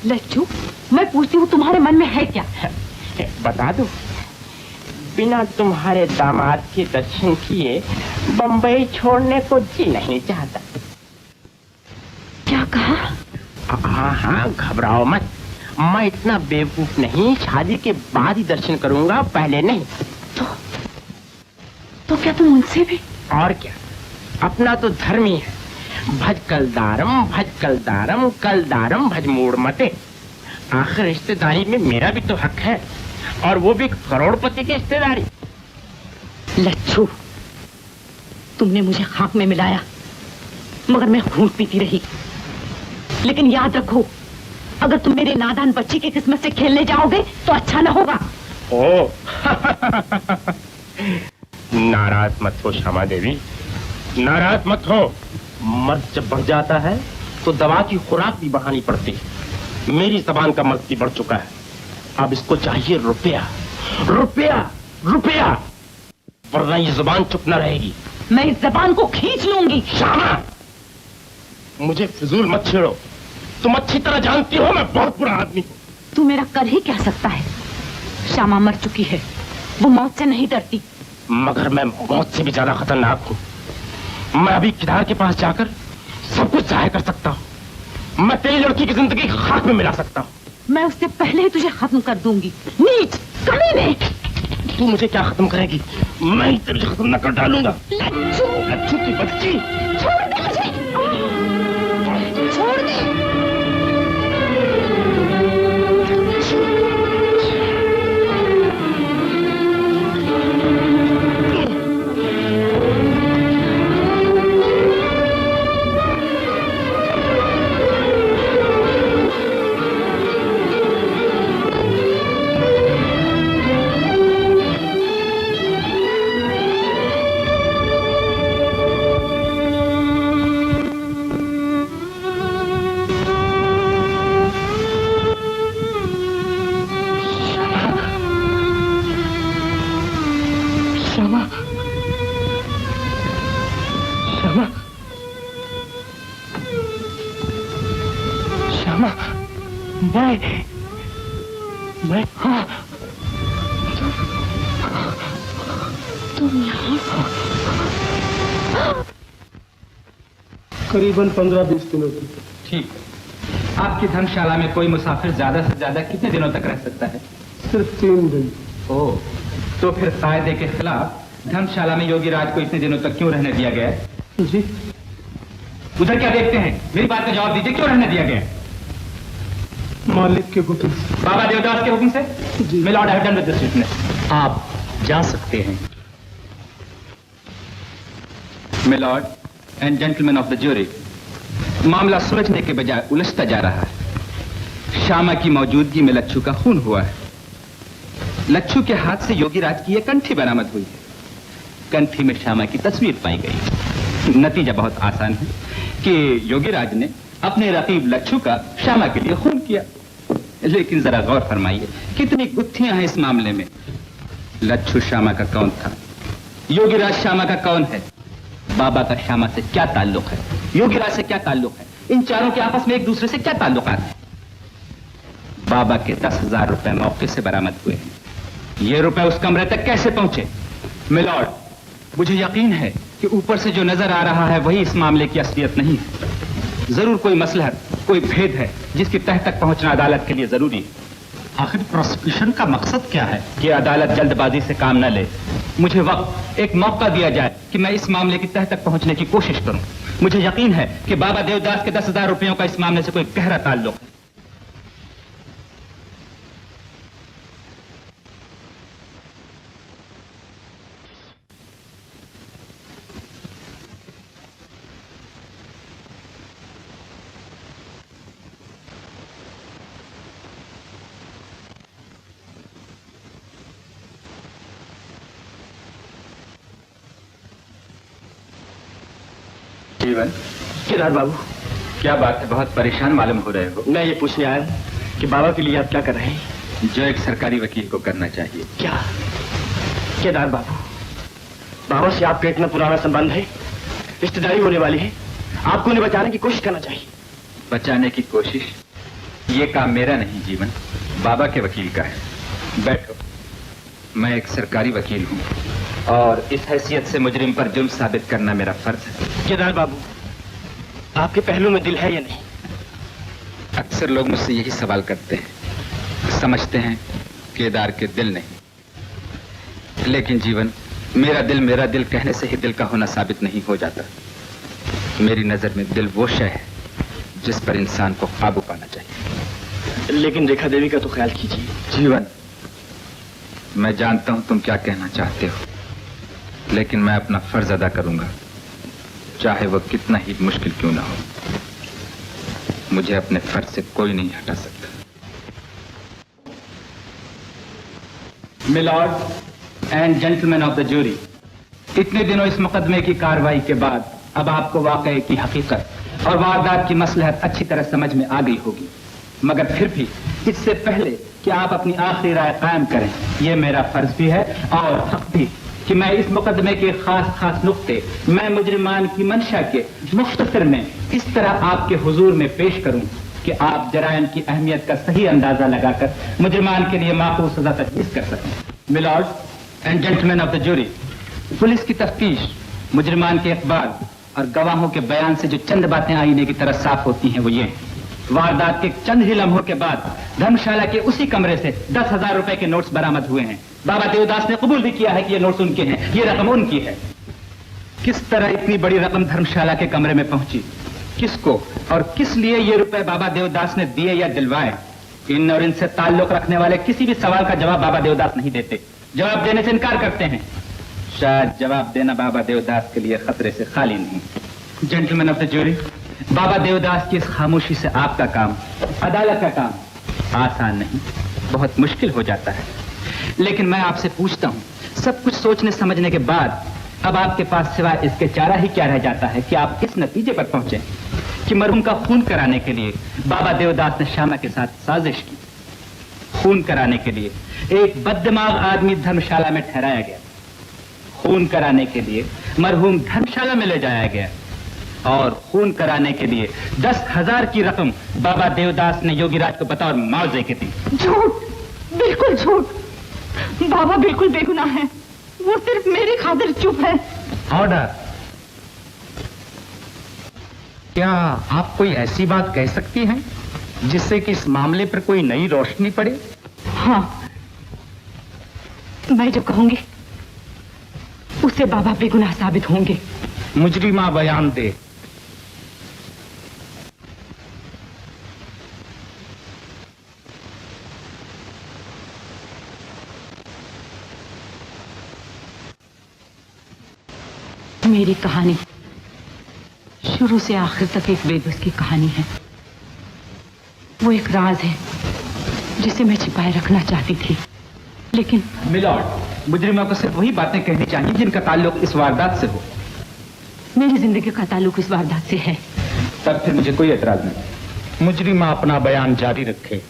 लच्छू, मैं पूछती हूँ तुम्हारे मन में है क्या? बता दो। बिना तुम्हारे दामाद के दर्शन किए बंबई छोड़ने को जी नहीं चाहता। क्या कहा? हाँ, घबराओ मत। मैं इतना बेवकूफ नहीं, शादी के बाद ही दर्शन करूंगा, पहले नहीं। तो क्या तुम उनसे भी? और क्या, अपना तो धर्म ही है। भज कलदारम कलदारम भज मूड मते। आखिर रिश्तेदारी में मेरा भी तो हक है, और वो भी करोड़पति की रिश्तेदारी। लच्छू, तुमने मुझे खाक में मिलाया, मगर मैं खून पीती रही। लेकिन याद रखो, अगर तुम मेरे नादान बच्ची की किस्मत से खेलने जाओगे तो अच्छा न होगा। ओ नाराज मत हो श्यामा देवी, नाराज मत हो। मर्द जब बढ़ जाता है तो दवा की खुराक भी बढ़ानी पड़ती है। मेरी जबान का मर्द भी बढ़ चुका है, अब इसको चाहिए रुपया, रुपया, रुपया, वरना ये जुबान चुप न रहेगी। मैं इस जबान को खींच लूंगी। श्यामा, मुझे फिजूल मत छेड़ो। तुम अच्छी तरह जानती हो मैं बहुत बुरा आदमी हूँ। तू मेरा कर ही क्या सकता है? श्यामा मर चुकी है, वो मौत से नहीं डरती। मगर मैं मौत से भी ज्यादा खतरनाक हूँ। मैं अभी किदार के पास जाकर सब कुछ जाहिर कर सकता हूँ। मैं तेरी लड़की की जिंदगी खाक में मिला सकता हूँ। मैं उससे पहले ही तुझे खत्म कर दूंगी। नीच कमीने। तू मुझे क्या खत्म करेगी? मैं ही तुझे खत्म न कर डालूंगा। लच्छू की बच्ची, छोड़ दे मुझे, छोड़ दे। मैं हाँ, तुम यहाँ? करीबन 15-20 दिनों की। ठीक। आपकी धर्मशाला में कोई मुसाफिर ज्यादा से ज्यादा कितने दिनों तक रह सकता है? सिर्फ 3 दिन। ओह, तो फिर कायदे के खिलाफ धर्मशाला में योगी राज को इतने दिनों तक क्यों रहने दिया गया है? जी, उधर क्या देखते हैं? मेरी बात का जवाब दीजिए, क्यों रहने दिया गया? मालिक के हुक्म से। बाबा देवदास के हुक्म से? जी। My lord, I have done with this witness. आप जा सकते हैं। My lord and gentlemen of the jury, मामला सुलझने के बजाय उलझता जा रहा है। श्यामा की मौजूदगी में लच्छू का खून हुआ है। लच्छू के हाथ से योगी राज की यह कंठी बरामद हुई है। कंठी में श्यामा की तस्वीर पाई गई। नतीजा बहुत आसान है कि योगी राज ने अपने रकीब लच्छू का श्यामा के लिए खून किया। लेकिन जरा गौर फरमाइए, कितनी गुत्थियां हैं इस मामले में। लच्छू श्यामा का कौन था? योगी राज श्यामा का कौन है? बाबा का श्यामा से क्या ताल्लुक है? योगी राज से क्या ताल्लुक है? इन चारों के आपस में एक दूसरे से क्या ताल्लुकात है? बाबा के 10,000 रुपए मौके से बरामद हुए हैं। ये रुपए उस कमरे तक कैसे पहुंचे? मिलॉर्ड, मुझे यकीन है कि ऊपर से जो नजर आ रहा है वही इस मामले की असलियत नहीं है। जरूर कोई मसलहत, कोई भेद है जिसकी तह तक पहुंचना अदालत के लिए जरूरी है। आखिर प्रोसिक्यूशन का मकसद क्या है? कि अदालत जल्दबाजी से काम न ले। मुझे वक्त, एक मौका दिया जाए कि मैं इस मामले की तह तक पहुंचने की कोशिश करूं। मुझे यकीन है कि बाबा देवदास के 10,000 रुपयों का इस मामले से कोई गहरा ताल्लुक है। जीवन, केदार बाबू, क्या बात है? बहुत परेशान मालूम हो रहे हो। मैं ये पूछने आया हूं कि बाबा के लिए आप क्या कर रहे हैं? जो एक सरकारी वकील को करना चाहिए। क्या? केदार बाबू, बाबा से आपका इतना पुराना संबंध है? रिश्तेदारी होने वाली है, आपको उन्हें बचाने की कोशिश करना चाहिए। बचाने की कोशिश? ये काम मेरा नहीं जीवन, बाबा के वकील का है। बैठो। मैं एक सरकारी वकील हूँ और इस हैसियत से मुजरिम पर जुर्म साबित करना मेरा फर्ज है। केदार बाबू, आपके पहलू में दिल है या नहीं? अक्सर लोग मुझसे यही सवाल करते हैं, समझते हैं केदार के दिल नहीं। लेकिन जीवन, मेरा दिल कहने से ही दिल का होना साबित नहीं हो जाता। मेरी नजर में दिल वो शय है जिस पर इंसान को काबू पाना चाहिए। लेकिन रेखा देवी का तो ख्याल कीजिए। जीवन, मैं जानता हूं तुम क्या कहना चाहते हो, लेकिन मैं अपना फर्ज अदा करूंगा, चाहे वह कितना ही मुश्किल क्यों ना हो। मुझे अपने फर्ज से कोई नहीं हटा सकता। Milord and gentleman of the jury, इतने दिनों इस मुकदमे की कार्रवाई के बाद अब आपको वाकई की हकीकत और वारदात की मसलहत अच्छी तरह समझ में आ गई होगी, मगर फिर भी इससे पहले कि आप अपनी आखिरी राय कायम करें, यह मेरा फर्ज भी है और हक भी कि मैं इस मुकदमे के खास नुक्ते मैं मुजरिमान की मंशा के मुख्तसर में इस तरह आपके हुजूर में पेश करूं कि आप जराइम की अहमियत का सही अंदाजा लगाकर मुजरिमान के लिए माकूल सजा तजवीज कर सकें। Milord and gentleman of the jury, police की तफ्तीश मुजरिमान के इकबाल और गवाहों के बयान से जो चंद बातें आईने की तरह साफ होती हैं वो ये हैं। वारदात के चंद ही लम्हों के बाद धर्मशाला के उसी कमरे से 10,000 रुपए के नोट्स बरामद हुए हैं। बाबा देवदास ने कबूल भी किया है कि ये नोट्स उनके हैं, ये रकम उनकी है। किस तरह इतनी बड़ी रकम धर्मशाला के कमरे में पहुंची, किसको और किस लिए ये रुपए बाबा देवदास ने दिए या दिलवाए, इन और इनसे ताल्लुक रखने वाले किसी भी सवाल का जवाब बाबा देवदास नहीं देते, जवाब देने से इनकार करते हैं। शायद जवाब देना बाबा देवदास के लिए खतरे से खाली नहीं। जेंटलमैन ऑफ द जूरी, बाबा देवदास की इस खामोशी से आपका काम, अदालत का काम आसान नहीं, बहुत मुश्किल हो जाता है। लेकिन मैं आपसे पूछता हूं, सब कुछ सोचने समझने के बाद अब आपके पास सिवाय इसके चारा ही क्या रह जाता है कि आप इस नतीजे पर पहुंचे कि मरहूम का खून कराने के लिए बाबा देवदास ने श्यामा के साथ साजिश की। खून कराने के लिए एक बददिमाग आदमी धर्मशाला में ठहराया गया, खून कराने के लिए मरहूम धर्मशाला में ले जाया गया और खून कराने के लिए 10,000 की रकम बाबा देवदास ने योगीराज को बतौर मुआवजे की थी। झूठ, बिल्कुल झूठ। बाबा बिल्कुल बेगुनाह है, वो सिर्फ मेरी खातिर चुप है। ऑर्डर। क्या आप कोई ऐसी बात कह सकती हैं जिससे कि इस मामले पर कोई नई रोशनी पड़े? हाँ, मैं जो कहूंगी उससे बाबा बेगुनाह साबित होंगे। मुजरिमा बयान दे। मेरी कहानी शुरू से आखिर तक एक बेबस की कहानी है। वो एक राज है जिसे मैं छिपाए रखना चाहती थी, लेकिन मिलॉर्ड, मुजरिमा को सिर्फ वही बातें कहनी चाहिए जिनका ताल्लुक इस वारदात से हो। मेरी जिंदगी का ताल्लुक इस वारदात से है। तब फिर मुझे कोई एतराज नहीं। मुजरिमा अपना बयान जारी रखे।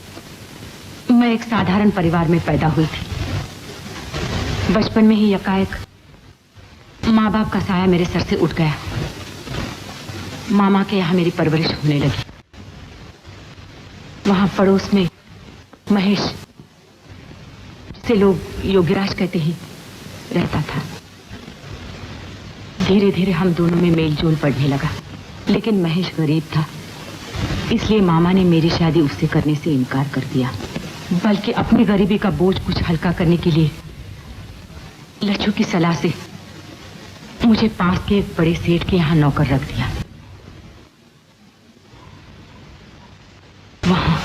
मैं एक साधारण परिवार में पैदा हुई थी। बचपन में ही यकाएक माँ बाप का साया मेरे सर से उठ गया। मामा के यहाँ मेरी परवरिश होने लगी। वहां पड़ोस में महेश, जिसे लोग योगीराज कहते हैं, रहता था। धीरे धीरे हम दोनों में मेल जोल बढ़ने लगा, लेकिन महेश गरीब था, इसलिए मामा ने मेरी शादी उससे करने से इनकार कर दिया। बल्कि अपनी गरीबी का बोझ कुछ हल्का करने के लिए लच्छू की सलाह से मुझे पास के एक बड़े सेठ के यहाँ नौकर रख दिया। वहां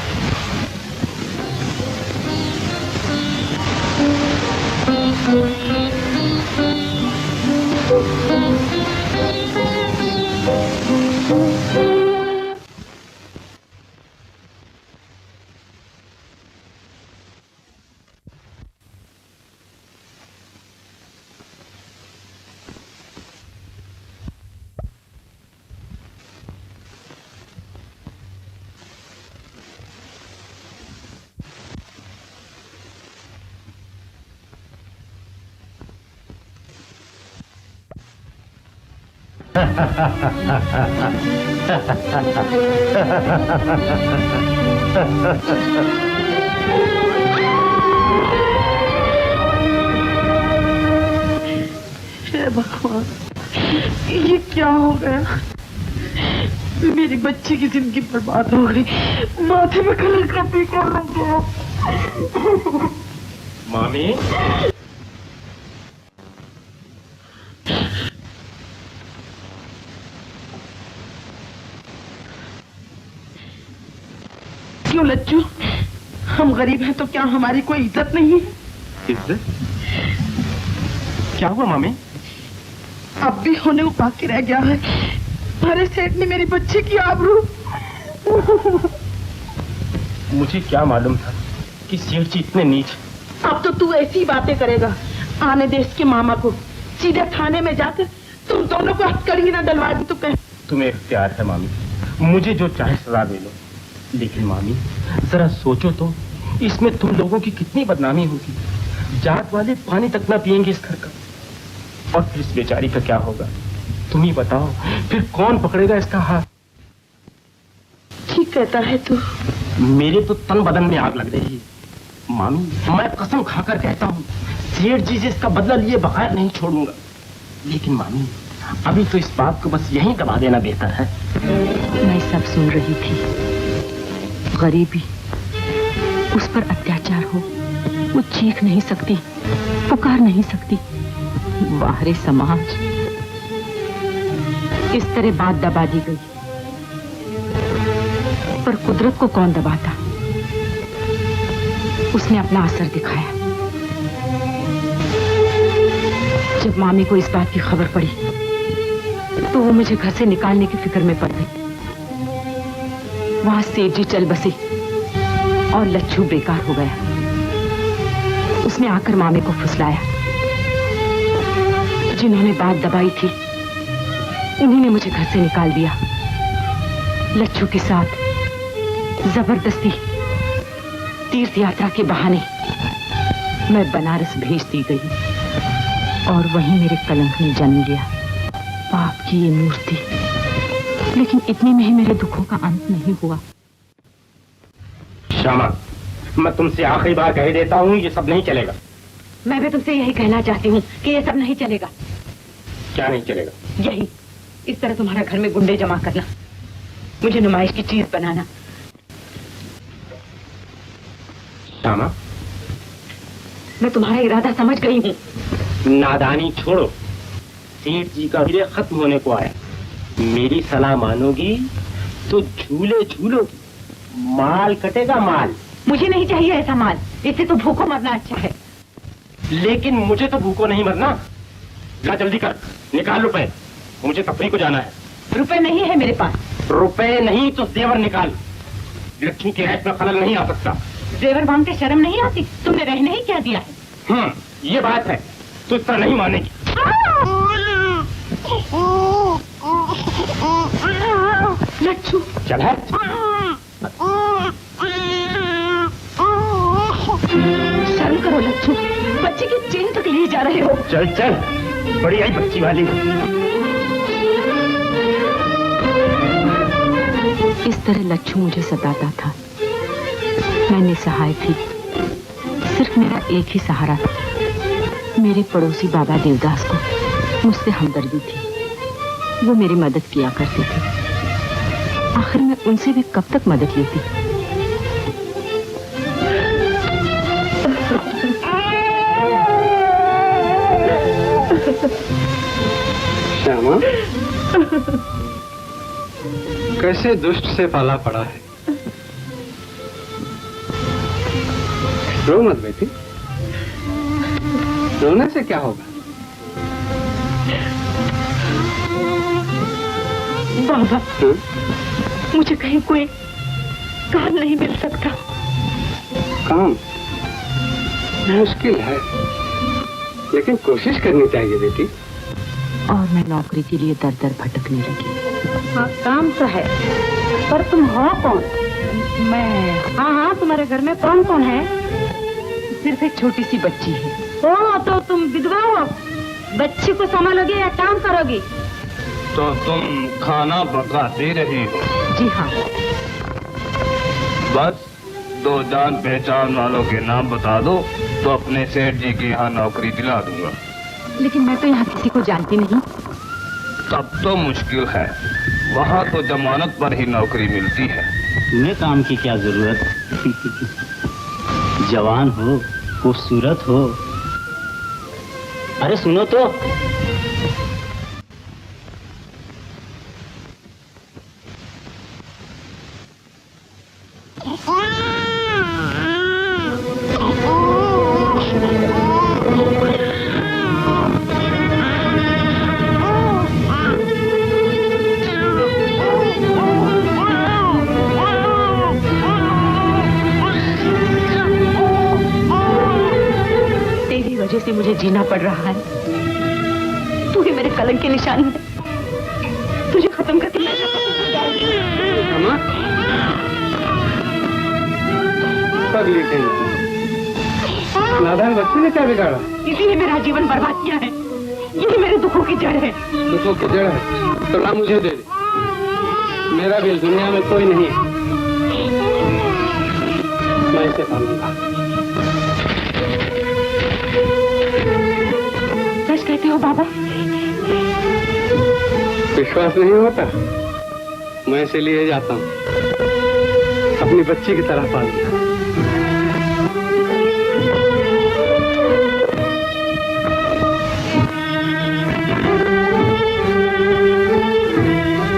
हे भगवान, ये क्या हो गया? मेरी बच्ची की जिंदगी बर्बाद हो गई। माथे में कलर का टीका लग गया। मामी, क्यों लच्चू, हम गरीब हैं तो क्या हमारी कोई इज्जत नहीं है? इज्जत? क्या हुआ मामी? अब भी होने को बाकी रह गया है। हमारे सेठ ने मेरी बच्ची की आबरू। मुझे क्या मालूम था कि सेठ जी इतने नीच। अब तो तू ऐसी बातें करेगा। आने देश के मामा को सीधे थाने में जाकर तुम दोनों को हथकड़ी ना डलवा दी तो कह। तुम्हें इख्तियार है मामी, मुझे जो चाहे सजा दे लो। लेकिन मामी जरा सोचो तो, इसमें तुम लोगों की कितनी बदनामी होगी। जाट वाले पानी तक ना पिएंगे इस घर का, और फिर इस बेचारी का क्या होगा? तुम ही बताओ, फिर कौन पकड़ेगा इसका हाथ? ठीक कहता है तू। मेरे तो तन बदन में आग लग रही है मामी। मैं कसम खाकर कहता हूँ, सेठ जी से इसका बदला लिए बगैर नहीं छोड़ूंगा। लेकिन मामी, अभी तो इस बात को बस यहीं दबा देना बेहतर है। मैं सब सुन रही थी। गरीबी, उस पर अत्याचार हो, वो चीख नहीं सकती, पुकार नहीं सकती। बाहरी समाज, इस तरह बात दबा दी गई। पर कुदरत को कौन दबाता? उसने अपना असर दिखाया। जब मामी को इस बात की खबर पड़ी तो वो मुझे घर से निकालने की फिक्र में पड़ गई। वहां सेठ जी चल बसे और लच्छू बेकार हो गया। उसने आकर मामी को फुसलाया। जिन्होंने बात दबाई थी उन्हीं ने मुझे घर से निकाल दिया। लच्छू के साथ जबरदस्ती तीर्थ यात्रा के बहाने मैं बनारस भेज दी गई, और वहीं मेरे कलंक ने जन्म लिया। पाप की ये मूर्ति। लेकिन इतने में ही मेरे दुखों का अंत नहीं हुआ। श्यामा, मैं तुमसे आखिरी बार कह देता हूँ, ये सब नहीं चलेगा। मैं भी तुमसे यही कहना चाहती हूँ कि ये सब नहीं चलेगा। क्या नहीं चलेगा? यही, इस तरह तुम्हारा घर में गुंडे जमा करना, मुझे नुमाइश की चीज बनाना। श्यामा, मैं तुम्हारा इरादा समझ गई हूँ। नादानी छोड़ो। सेठ जी का हीरे खत्म होने को आया। मेरी सलाह मानोगी तो झूले झूलो, माल कटेगा माल। मुझे नहीं चाहिए ऐसा माल, इससे तो भूखों मरना अच्छा है। लेकिन मुझे तो भूखों नहीं मरना। ला जल्दी कर, निकाल रुपए, मुझे तफरी को जाना है। रुपए नहीं है मेरे पास। रुपए नहीं तो जेवर निकाल। लक्ष्मी के ऐश में खलल नहीं आ सकता। जेवर मांगते शर्म नहीं आती? तुमने रहने ही क्या दिया है? ये बात है, तो इस तरह नहीं मानेगी। लच्छू, चल है। शर्म करो लच्छू, बच्चे की चेन तक लिए जा रहे हो। चल चल, बड़ी आई बच्ची वाली। इस तरह लच्छू मुझे सताता था। मैं निसहाय थी। सिर्फ मेरा एक ही सहारा था, मेरे पड़ोसी बाबा देवदास को मुझसे हमदर्दी थी। वो मेरी मदद किया करते थे। आखिर मैं उनसे भी कब तक मदद लेती? श्यामा, कैसे दुष्ट से पाला पड़ा है। रो मत बेटी, रोने से क्या होगा। बाबा, मुझे कहीं कोई काम नहीं मिल सकता? काम मुश्किल है, लेकिन कोशिश करनी चाहिए बेटी। और मैं नौकरी के लिए दर दर भटकने लगी। हाँ, काम तो है, पर तुम हो कौन? मैं? हाँ, तुम्हारे घर में कौन कौन है? सिर्फ एक छोटी सी बच्ची है। ओ, तो तुम विधवा हो? बच्ची को संभालोगी या काम करोगी? तो तुम खाना पकाती रही हो? जी हाँ। बस 2 जान पहचान वालों के नाम बता दो तो अपने सेठ जी के यहाँ नौकरी दिला दूंगा। लेकिन मैं तो यहाँ किसी को जानती नहीं। तब तो मुश्किल है, वहाँ तो जमानत पर ही नौकरी मिलती है। तुम्हें काम की क्या जरूरत? जवान हो, खूबसूरत हो। अरे सुनो तो। वजह से मुझे जीना पड़ रहा है। तू ही मेरे कलंक के निशान है। तुझे खत्म करके मैं पगली कहीं। नादान बच्ची ने क्या बिगाड़ा? इसी ने मेरा जीवन बर्बाद किया है। यही मेरे दुखों की जड़ है। दुखों की जड़ है तो ना मुझे दे दे। मेरा भी इस दुनिया में कोई नहीं है। मैं इसे पालूंगा। सच कहते हो बाबा? विश्वास नहीं होता? मैं इसे लिए जाता हूँ, अपनी बच्ची की तरह पालूंगा।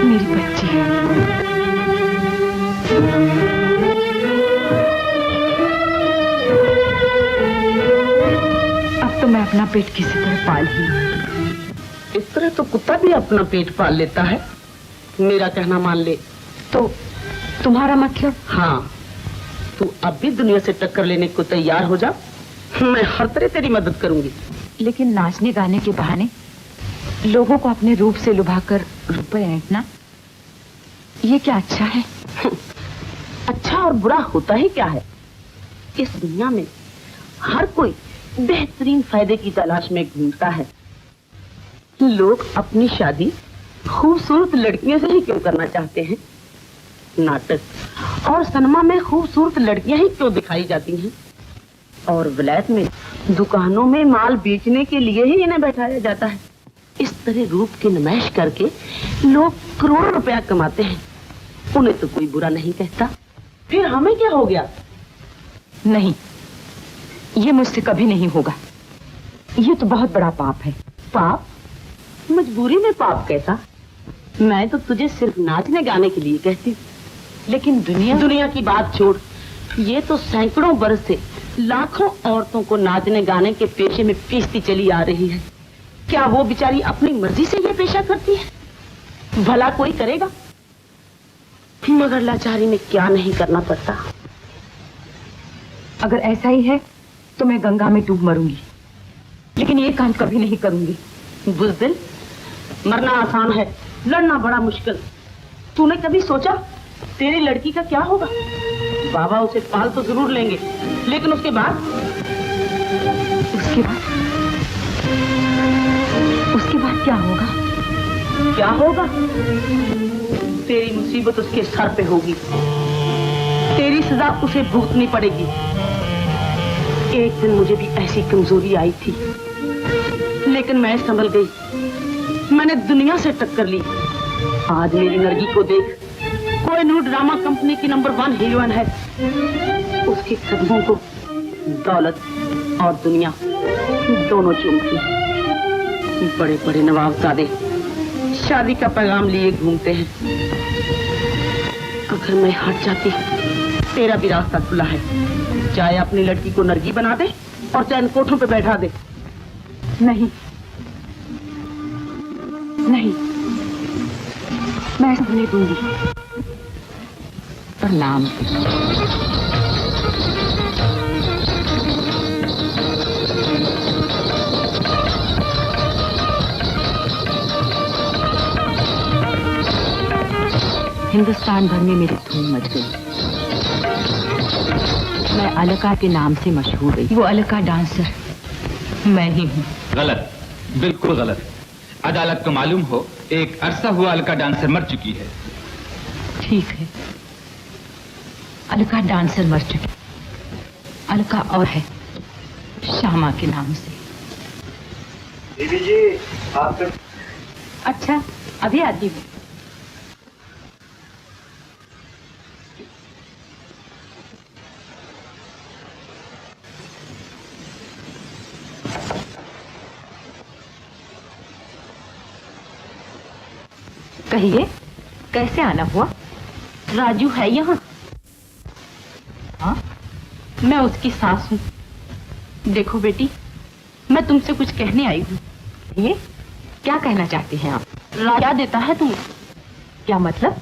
मेरी बच्ची है। अब तो मैं अपना पेट किसी तरह पाल ही लूं। इस तरह तो कुत्ता भी अपना पेट पाल लेता है। मेरा कहना मान ले। तो तुम्हारा मतलब? हाँ, तू अब भी दुनिया से टक्कर लेने को तैयार हो जा। मैं हर तरह तेरी मदद करूंगी। लेकिन नाचने गाने के बहाने लोगों को अपने रूप से लुभाकर रुपए ऐंठना, ये क्या अच्छा है? अच्छा और बुरा होता ही क्या है? इस दुनिया में हर कोई बेहतरीन फायदे की तलाश में घूमता है। लोग अपनी शादी खूबसूरत लड़कियों से ही क्यों करना चाहते हैं? नाटक और सिनेमा में खूबसूरत लड़कियां ही क्यों दिखाई जाती हैं? और विलायत में दुकानों में माल बेचने के लिए ही इन्हें बैठाया जाता है। इस तरह रूप की नुमाइश करके लोग करोड़ों रुपया कमाते हैं। उन्हें तो कोई बुरा नहीं कहता। फिर हमें क्या हो गया? नहीं, ये मुझसे कभी नहीं होगा। ये तो बहुत बड़ा पाप है। पाप? मजबूरी में पाप कैसा? मैं तो तुझे सिर्फ नाचने गाने के लिए कहती। लेकिन दुनिया की बात छोड़। ये तो सैकड़ों बरस से लाखों औरतों को नाचने गाने के पेशे में पीसती चली आ रही है। क्या वो बेचारी अपनी मर्जी से ये पेशा करती है? भला कोई करेगा? मगर लाचारी में क्या नहीं करना पड़ता। अगर ऐसा ही है तो मैं गंगा में डूब मरूंगी, लेकिन ये काम कभी नहीं करूंगी। बुज़दिल, मरना आसान है, लड़ना बड़ा मुश्किल। तूने कभी सोचा तेरी लड़की का क्या होगा? बाबा उसे पाल तो जरूर लेंगे, लेकिन उसके बाद क्या होगा? क्या होगा? तेरी मुसीबत उसके सर पे होगी। तेरी सजा उसे भुगतनी पड़ेगी। एक दिन मुझे भी ऐसी कमजोरी आई थी, लेकिन मैं संभल गई। मैंने दुनिया से टक्कर ली। आज मेरी नरगी को देख। कोई न्यू ड्रामा कंपनी की नंबर 1 हीरोइन है। उसके कदमों को दौलत और दुनिया दोनों चूमती। बड़े बड़े नवाबजादे शादी का पैगाम लिए घूमते हैं। अगर मैं हट जाती, तेरा भी रास्ता खुला है। चाहे अपनी लड़की को नरगी बना दे और चाहे कोठों पे बैठा दे। नहीं नहीं, मैं ऐसा होने दूंगी। प्रणाम। हिंदुस्तान भर में मेरी धूम मच गई। मैं अलका के नाम से मशहूर हुई। वो अलका डांसर मैं ही हूँ। गलत, बिल्कुल गलत। अदालत को मालूम हो, एक अरसा हुआ अलका डांसर मर चुकी है। ठीक है, अलका डांसर मर चुकी। अलका और है, श्यामा के नाम से। दीदी जी आप। अच्छा, अभी आती हूँ। कहिए, कैसे आना हुआ? राजू है यहाँ? हाँ, मैं उसकी सास हूँ। देखो बेटी, मैं तुमसे कुछ कहने आई हूँ। ये क्या कहना चाहती हैं आप? क्या देता है तुम्हें? क्या मतलब?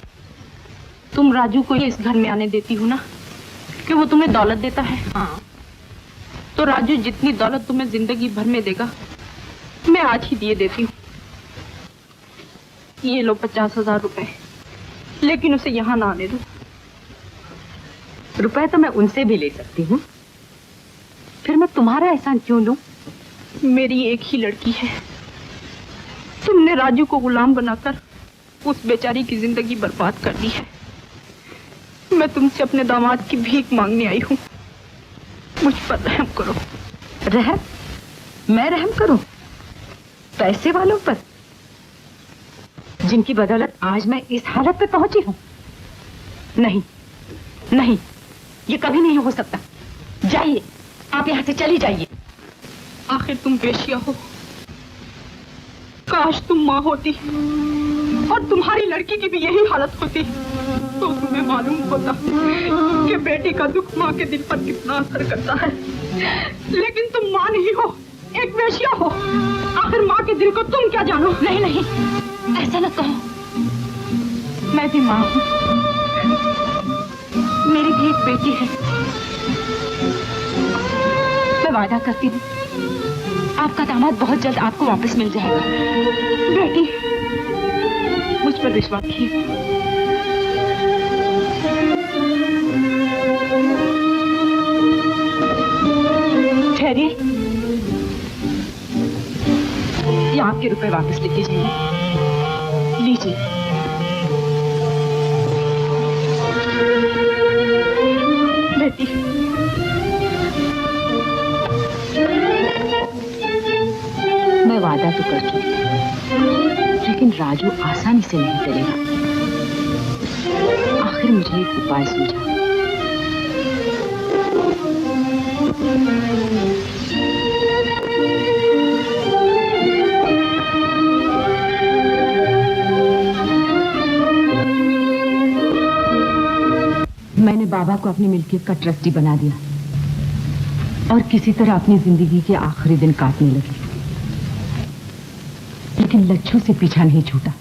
तुम राजू को इस घर में आने देती हो ना, कि वो तुम्हें दौलत देता है? हाँ, तो राजू जितनी दौलत तुम्हें जिंदगी भर में देगा, मैं आज ही दिए देती हूँ। ये लो 50,000 रुपए, लेकिन उसे यहाँ ना आने दो। रुपए तो मैं उनसे भी ले सकती हूँ, फिर मैं तुम्हारा एहसान क्यों लूं? मेरी एक ही लड़की है, तुमने राजू को गुलाम बनाकर उस बेचारी की जिंदगी बर्बाद कर दी है। मैं तुमसे अपने दामाद की भीख मांगने आई हूँ, मुझ पर रहम करो। रहम? मैं रहम करूं? पैसे वालों पर, जिनकी बदौलत आज मैं इस हालत पे पहुंची हूं? नहीं नहीं, ये कभी नहीं हो सकता। जाइए, आप यहाँ से चली जाइए। आखिर तुम बेशिया हो, काश तुम माँ होती और तुम्हारी लड़की की भी यही हालत होती, तो तुम्हें मालूम होता कि बेटी का दुख माँ के दिल पर कितना असर करता है। लेकिन तुम माँ नहीं हो, एक बेशिया हो। आखिर माँ के दिल को तुम क्या जानो? नहीं नहीं, ऐसा न कहो। मैं भी माँ हूँ, मेरी भी एक बेटी है। मैं वादा करती हूँ, आपका दामाद बहुत जल्द आपको वापस मिल जाएगा। बेटी, मुझ पर विश्वास रखिए। ठहरिए, ये आपके रुपए वापस लेके जाइए। लीजिए। बेटी, मैं वादा तो कर चुकी, लेकिन राजू आसानी से नहीं करेगा। आखिर मुझे एक उपाय सूझा। मैंने बाबा को अपनी मिल्कियत का ट्रस्टी बना दिया और किसी तरह अपनी जिंदगी के आखिरी दिन काटने लगी। लेकिन लच्छू से पीछा नहीं छूटा।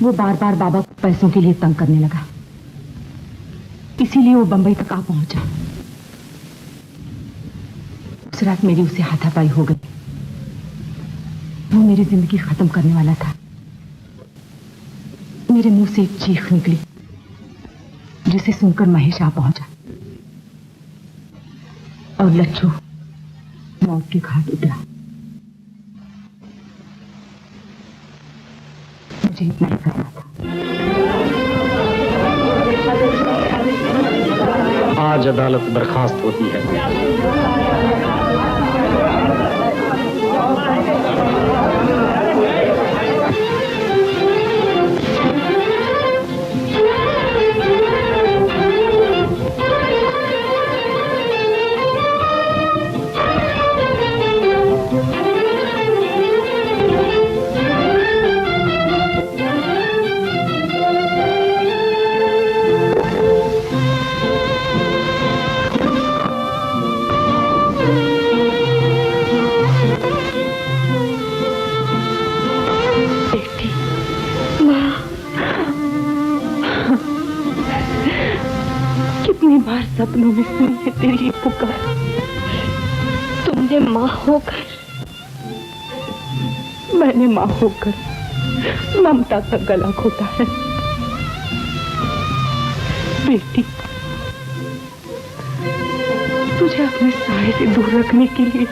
वो बार बार बाबा को पैसों के लिए तंग करने लगा, इसीलिए वो बंबई तक आ पहुंचा। उस रात मेरी उसे हाथापाई हो गई। वो मेरी जिंदगी खत्म करने वाला था। मेरे मुंह से एक चीख निकली, जिसे सुनकर महेश आ पहुंचा और लच्छू मौत के घाट उतरा। मुझे इतना ही करना था। आज अदालत बर्खास्त होती है। सपनों में सुनी है तेरी पुकार। तुमने माँ होकर, मैंने माँ होकर ममता का गला घोटा है। बेटी, तुझे अपने साए से दूर रखने के लिए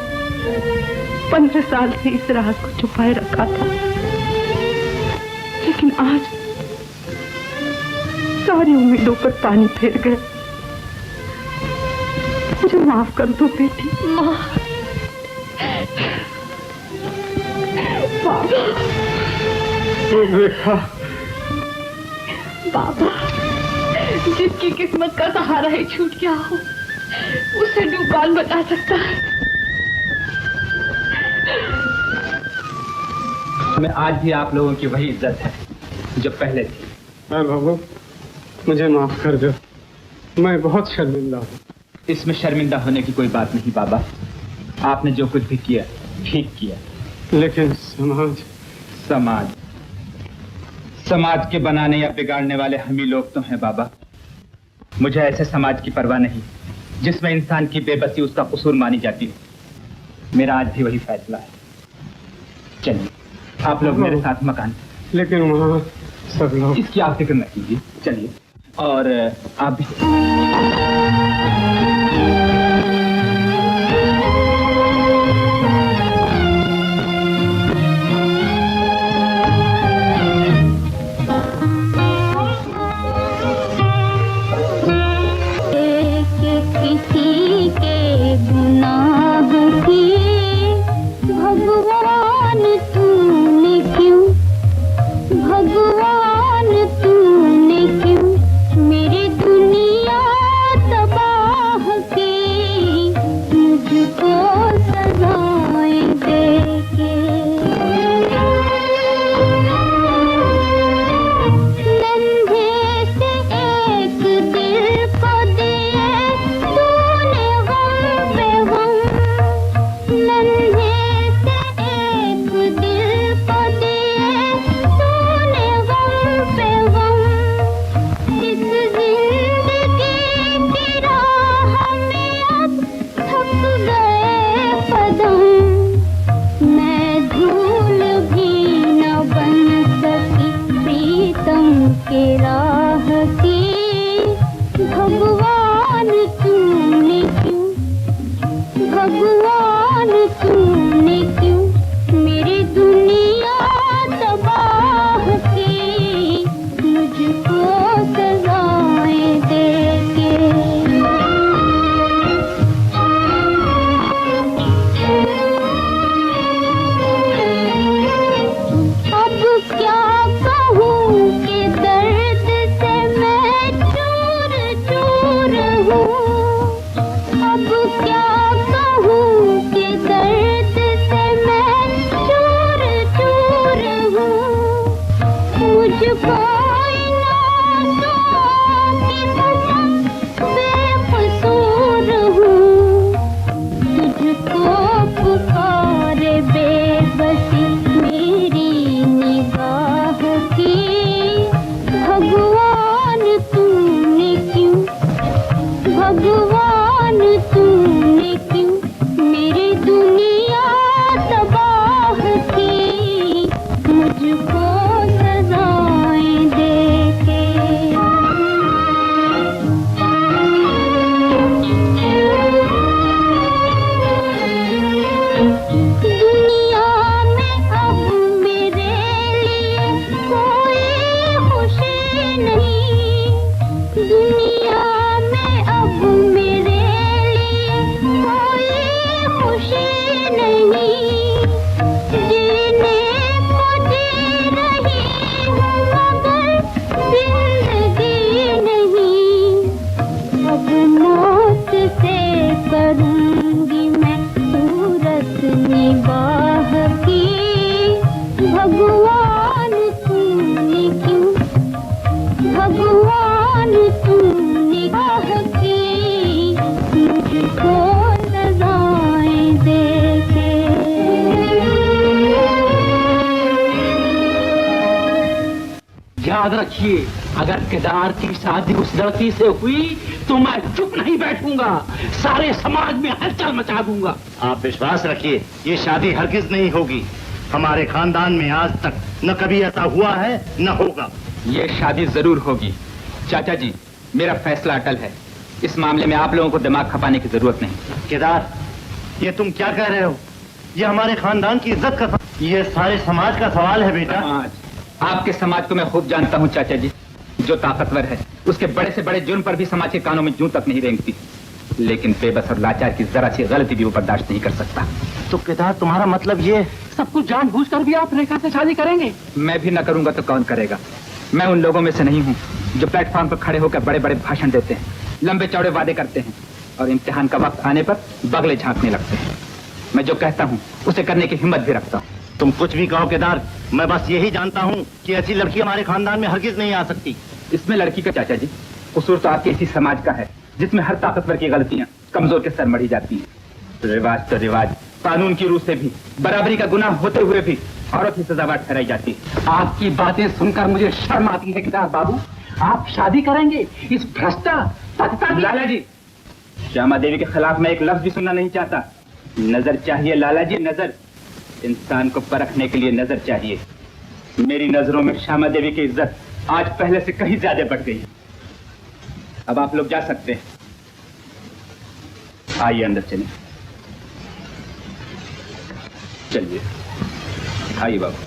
15 साल से इस राज को छुपाए रखा था, लेकिन आज सारी उम्मीदों पर पानी फेर गए। मुझे माफ कर दो बेटी। माँ, रेखा, बाबा, जिसकी किस्मत का सहारा ही छूट गया हो, उसे डूबान बता सकता है। मैं आज भी आप लोगों की वही इज्जत है जो पहले थी। बाबू, मुझे माफ कर दो, मैं बहुत शर्मिंदा हूँ। इसमें शर्मिंदा होने की कोई बात नहीं बाबा, आपने जो कुछ भी किया ठीक किया। लेकिन समाज के बनाने या बिगाड़ने वाले हम ही लोग तो हैं बाबा। मुझे ऐसे समाज की परवाह नहीं जिसमें इंसान की बेबसी उसका कसूर मानी जाती है। मेरा आज भी वही फैसला है। चलिए आप लोग मेरे साथ मकान। लेकिन वहाँ सब लोग। इसकी आप फिक्र न कीजिए, चलिए। और आप भी। याद रखिए, अगर केदार की शादी उस लड़की से हुई तो मैं चुप नहीं बैठूंगा, सारे समाज में हलचल मचा दूंगा। आप विश्वास रखिए, ये शादी हरगिज नहीं होगी। हमारे खानदान में आज तक न कभी ऐसा हुआ है न होगा। ये शादी जरूर होगी। चाचा जी, मेरा फैसला अटल है। इस मामले में आप लोगों को दिमाग खपाने की जरूरत नहीं। केदार, ये तुम क्या कह रहे हो? ये हमारे खानदान की इज्जत का ये सारे समाज का सवाल है बेटा। आपके समाज को मैं खूब जानता हूँ चाचा जी। जो ताकतवर है उसके बड़े से बड़े जुर्म पर भी समाज के कानों में जूं तक नहीं रेंगती, लेकिन बेबस और लाचार की जरा सी गलती भी वो बर्दाश्त नहीं कर सकता। तो केदार तुम्हारा मतलब ये सब कुछ जानबूझकर भी आप रेखा से शादी करेंगे? मैं भी न करूंगा तो कौन करेगा। मैं उन लोगों में से नहीं हूँ जो प्लेटफॉर्म पर खड़े होकर बड़े बड़े भाषण देते हैं, लंबे चौड़े वादे करते हैं और इम्तिहान का वक्त आने पर बगले झांकने लगते हैं। मैं जो कहता हूँ उसे करने की हिम्मत भी रखता हूँ। तुम कुछ भी कहो केदार, मैं बस यही जानता हूँ कि ऐसी लड़की हमारे खानदान में हरगिज नहीं आ सकती। इसमें लड़की का चाचा जी कसूर तो आपके इसी समाज का है जिसमें हर ताकतवर की गलतियां कमजोर के सर मढ़ी जाती हैं। रिवाज तो रिवाज, कानून की रूह से भी बराबरी का गुनाह होते हुए भी औरत ही सजावार ठहराई जाती है। आपकी बातें सुनकर मुझे शर्म आती है केदार बाबू। आप शादी करेंगे इस भ्रष्टा लाला जी, श्यामा देवी के खिलाफ मैं एक लफ्ज भी सुनना नहीं चाहता। नजर चाहिए लाला जी, नजर। इंसान को परखने के लिए नजर चाहिए। मेरी नजरों में श्यामा देवी की इज्जत आज पहले से कहीं ज्यादा बढ़ गई है। अब आप लोग जा सकते हैं। आइए अंदर चलिए। चलिए आइए बाबू।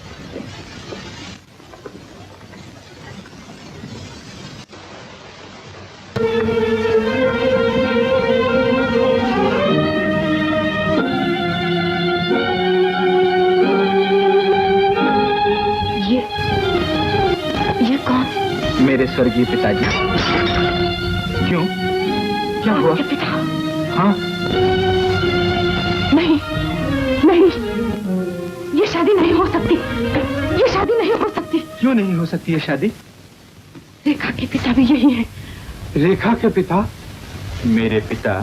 ये कौन? मेरे स्वर्गीय पिताजी। क्यों, क्या हुआ? पिता? हाँ? नहीं नहीं, ये शादी नहीं हो सकती। ये शादी नहीं हो सकती। क्यों नहीं हो सकती ये शादी? रेखा के पिता भी यही है। रेखा के पिता? मेरे पिता?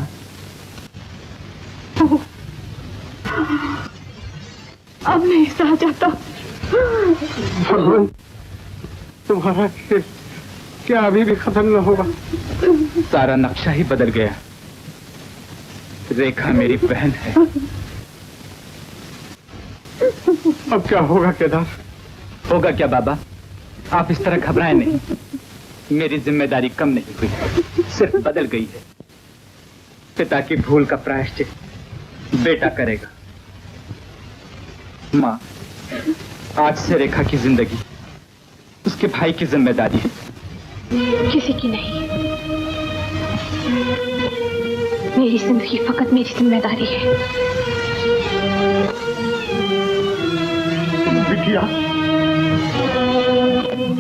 अब नहीं सहा जाता। भगवान, तुम्हारा खेल क्या अभी भी खत्म न होगा? सारा नक्शा ही बदल गया। रेखा मेरी बहन है। अब क्या होगा केदार? होगा क्या बाबा? आप इस तरह घबराएं नहीं। मेरी जिम्मेदारी कम नहीं हुई, सिर्फ बदल गई है। पिता की भूल का प्रायश्चित बेटा करेगा। माँ, आज से रेखा की जिंदगी उसके भाई की जिम्मेदारी है, किसी की नहीं। मेरी जिंदगी फकत मेरी जिम्मेदारी है। बिटिया,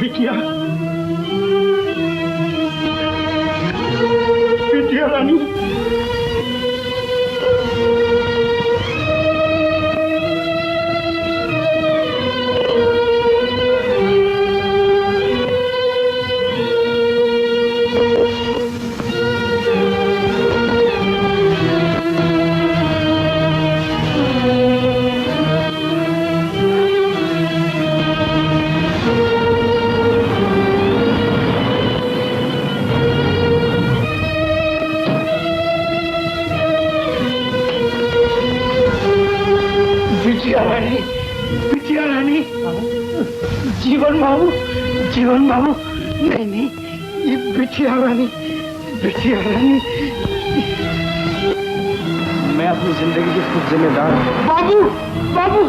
बिटिया, बिटिया रानी। बिटिया रानी, जीवन बाबू, जीवन बाबू। नहीं नहीं, ये बिटिया रानी, बिटिया रानी। मैं अपनी जिंदगी की खुद जिम्मेदार हूँ। बाबू, बाबू।